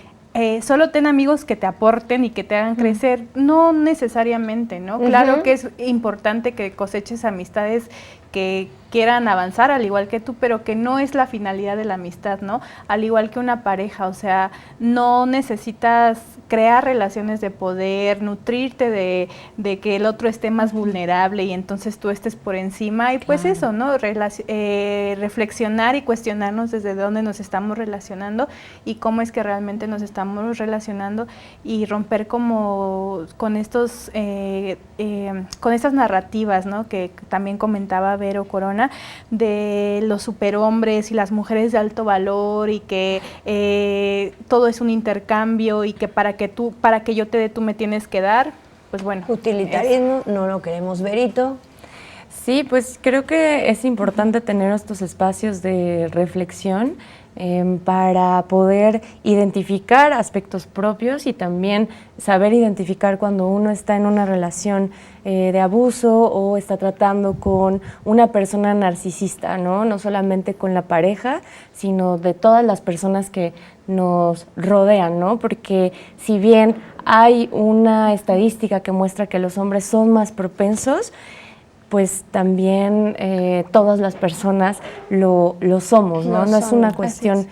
C: solo ten amigos que te aporten y que te hagan crecer, no necesariamente, ¿no? Claro que es importante que coseches amistades que quieran avanzar al igual que tú, pero que no es la finalidad de la amistad, ¿no? Al igual que una pareja, o sea, no necesitas crear relaciones de poder, nutrirte de que el otro esté más vulnerable y entonces tú estés por encima, y pues eso, ¿no? Reflexionar y cuestionarnos desde dónde nos estamos relacionando y cómo es que realmente nos estamos relacionando, y romper como con estos con estas narrativas, ¿no? Que también comentaba Vero Corona, de los superhombres y las mujeres de alto valor, y que todo es un intercambio, y que para que yo te dé, tú me tienes que dar, pues bueno.
A: Utilitarismo, no lo queremos, Verito.
J: Sí, pues creo que es importante tener estos espacios de reflexión para poder identificar aspectos propios y también saber identificar cuando uno está en una relación de abuso o está tratando con una persona narcisista, ¿no? No solamente con la pareja, sino de todas las personas que nos rodean, ¿no? Porque si bien hay una estadística que muestra que los hombres son más propensos, pues también todas las personas lo somos, ¿no? No es una cuestión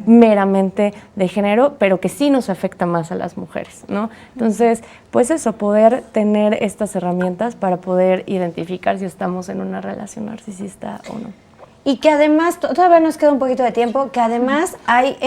J: meramente de género, pero que sí nos afecta más a las mujeres, ¿no? Entonces, pues eso, poder tener estas herramientas para poder identificar si estamos en una relación narcisista o no.
A: Y que además, todavía nos queda un poquito de tiempo, que además hay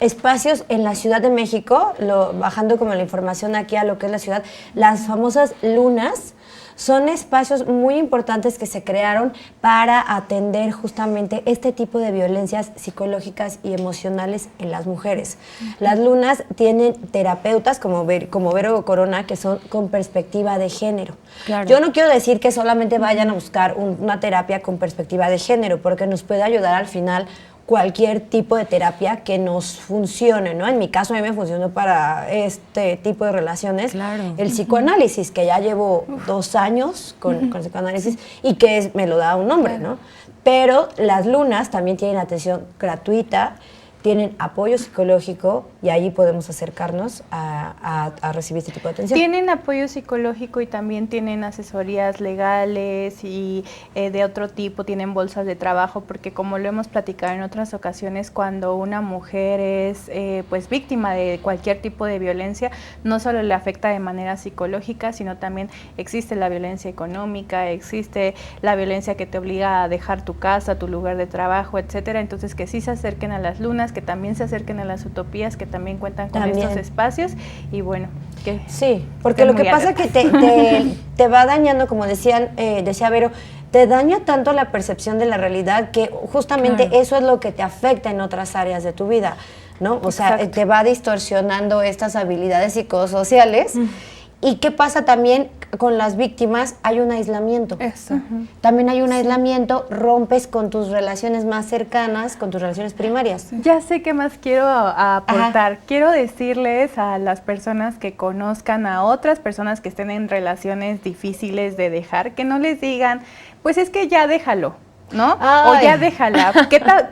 A: espacios en la Ciudad de México, bajando como la información aquí a lo que es la ciudad, las famosas lunas. Son espacios muy importantes que se crearon para atender justamente este tipo de violencias psicológicas y emocionales en las mujeres. Las lunas tienen terapeutas como Vero Corona, que son con perspectiva de género. Claro. Yo no quiero decir que solamente vayan a buscar una terapia con perspectiva de género, porque nos puede ayudar al final cualquier tipo de terapia que nos funcione, ¿no? En mi caso, a mí me funcionó para este tipo de relaciones. Claro. El psicoanálisis, que ya llevo 2 años con psicoanálisis, y que me lo da un hombre, ¿no? Pero las lunas también tienen atención gratuita, tienen apoyo psicológico, y ahí podemos acercarnos a recibir este tipo de atención.
C: Tienen apoyo psicológico y también tienen asesorías legales y de otro tipo, tienen bolsas de trabajo, porque como lo hemos platicado en otras ocasiones, cuando una mujer es pues víctima de cualquier tipo de violencia, no solo le afecta de manera psicológica, sino también existe la violencia económica, existe la violencia que te obliga a dejar tu casa, tu lugar de trabajo, etcétera. Entonces, que sí se acerquen a las lunas, que también se acerquen a las utopías, que también cuentan con estos espacios, y bueno, que
A: sí, porque lo que pasa es que te va dañando, como decía Vero, te daña tanto la percepción de la realidad, que justamente eso es lo que te afecta en otras áreas de tu vida, ¿no? O sea, te va distorsionando estas habilidades psicosociales. ¿Y qué pasa también con las víctimas? Hay un aislamiento. Eso. También hay un aislamiento, rompes con tus relaciones más cercanas, con tus relaciones primarias.
C: Ya sé qué más quiero aportar. Quiero decirles a las personas que conozcan a otras personas que estén en relaciones difíciles de dejar, que no les digan, pues es que ya déjalo, ¿no? Ay. O ya déjala.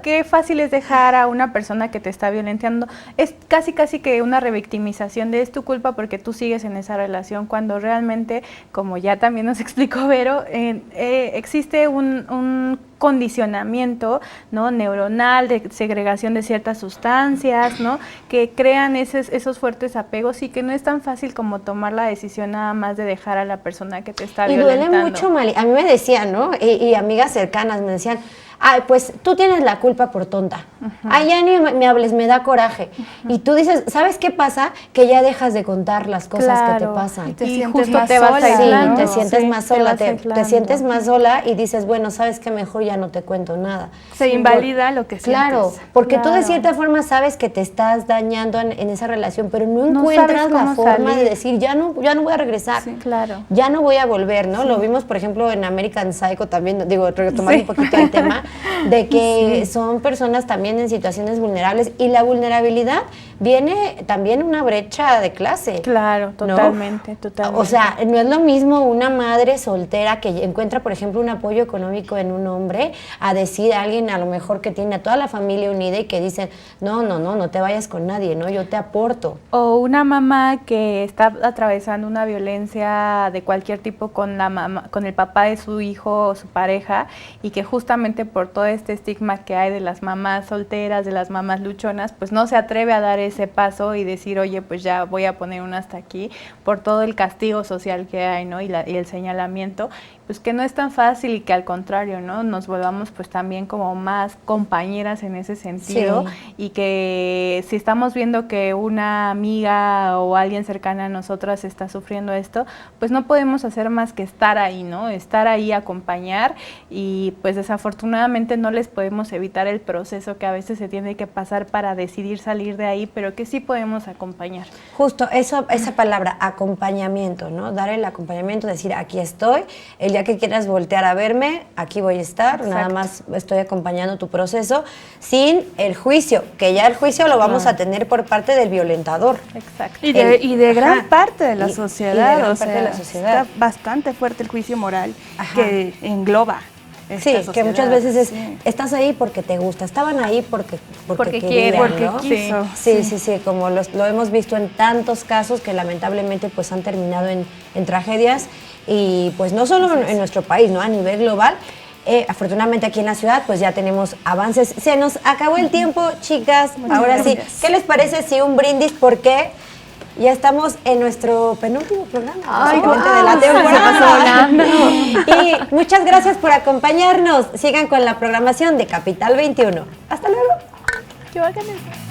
C: Qué fácil es dejar a una persona que te está violentando. Es casi que una revictimización de es tu culpa porque tú sigues en esa relación, cuando realmente, como ya también nos explicó Vero, existe un condicionamiento, ¿no? Neuronal, de segregación de ciertas sustancias, ¿no? Que crean esos fuertes apegos, y que no es tan fácil como tomar la decisión nada más de dejar a la persona que te está violentando.
A: Y duele mucho, Mali. A mí me decían, ¿no? Y amigas cercanas me decían, ay, pues tú tienes la culpa por tonta. Ay, ya ni me hables, me da coraje. Y tú dices, ¿sabes qué pasa? Que ya dejas de contar las cosas que te pasan.
B: Y te
C: Y
B: sientes
C: justo
B: más
C: te vas
B: sola,
C: aislando.
A: Sí, te sientes más sola, te
C: aislando.
A: sientes más sola y dices, bueno, ¿sabes qué? Mejor ya no te cuento nada.
B: Se invalida lo que
A: Claro,
B: sientes.
A: porque tú de
C: Claro.
A: cierta forma sabes que te estás dañando en esa relación, pero no
C: No
A: encuentras
C: sabes
A: la
C: cómo
A: forma de
C: salir.
A: decir, ya no voy a regresar.
C: Claro.
A: Ya no voy a volver, ¿no? Lo vimos, por ejemplo, en American Psycho también, digo, retomando un poquito el tema, de que son personas también en situaciones vulnerables y la vulnerabilidad viene también una brecha de clase.
C: Claro,
A: ¿no?
C: totalmente.
A: O sea, no es lo mismo una madre soltera que encuentra, por ejemplo, un apoyo económico en un hombre a decir a alguien a lo mejor que tiene a toda la familia unida y que dicen, no te vayas con nadie, ¿no? Yo te aporto.
C: O una mamá que está atravesando una violencia de cualquier tipo con la mamá, con el papá de su hijo o su pareja, y que justamente por todo este estigma que hay de las mamás solteras, de las mamás luchonas, pues no se atreve a dar ese paso y decir, oye, pues ya voy a poner un hasta aquí por todo el castigo social que hay, ¿no? Y el señalamiento, pues que no es tan fácil y que al contrario, ¿no? Nos volvamos pues también como más compañeras en ese sentido, y que si estamos viendo que una amiga o alguien cercana a nosotras está sufriendo esto, pues no podemos hacer más que estar ahí, ¿no? Estar ahí, acompañar, y pues desafortunadamente no les podemos evitar el proceso que a veces se tiene que pasar para decidir salir de ahí, pero que sí podemos acompañar.
A: Justo, esa palabra, acompañamiento, ¿no? Dar el acompañamiento, decir, aquí estoy, el día que quieras voltear a verme, aquí voy a estar,
C: Exacto.
A: nada más estoy acompañando tu proceso, sin el juicio, que ya el juicio lo vamos a tener por parte del violentador.
C: Exacto.
B: Y de gran
A: Ajá.
B: parte de la
A: Y de
B: sociedad,
A: gran
B: o
A: parte
B: sea,
A: de la sociedad.
B: está bastante fuerte el juicio moral
A: Ajá.
B: que engloba esta
A: Sí,
B: sociedad.
A: que muchas veces es,
B: Sí.
A: estás ahí porque te gusta, estaban ahí porque
C: Porque
A: querían,
C: quieren,
B: porque
A: ¿no?
B: quiso.
A: Sí, como lo hemos visto en tantos casos que lamentablemente pues han terminado en tragedias, y pues no solo en nuestro país, ¿no? A nivel global. Afortunadamente aquí en la ciudad pues ya tenemos avances. Se nos acabó el tiempo, chicas. Ahora sí, ¿qué les parece si un brindis? Porque ya estamos en nuestro penúltimo programa, básicamente, de la temporada. Y muchas gracias por acompañarnos. Sigan con la programación de Capital 21. Hasta luego.
C: Que hagan eso.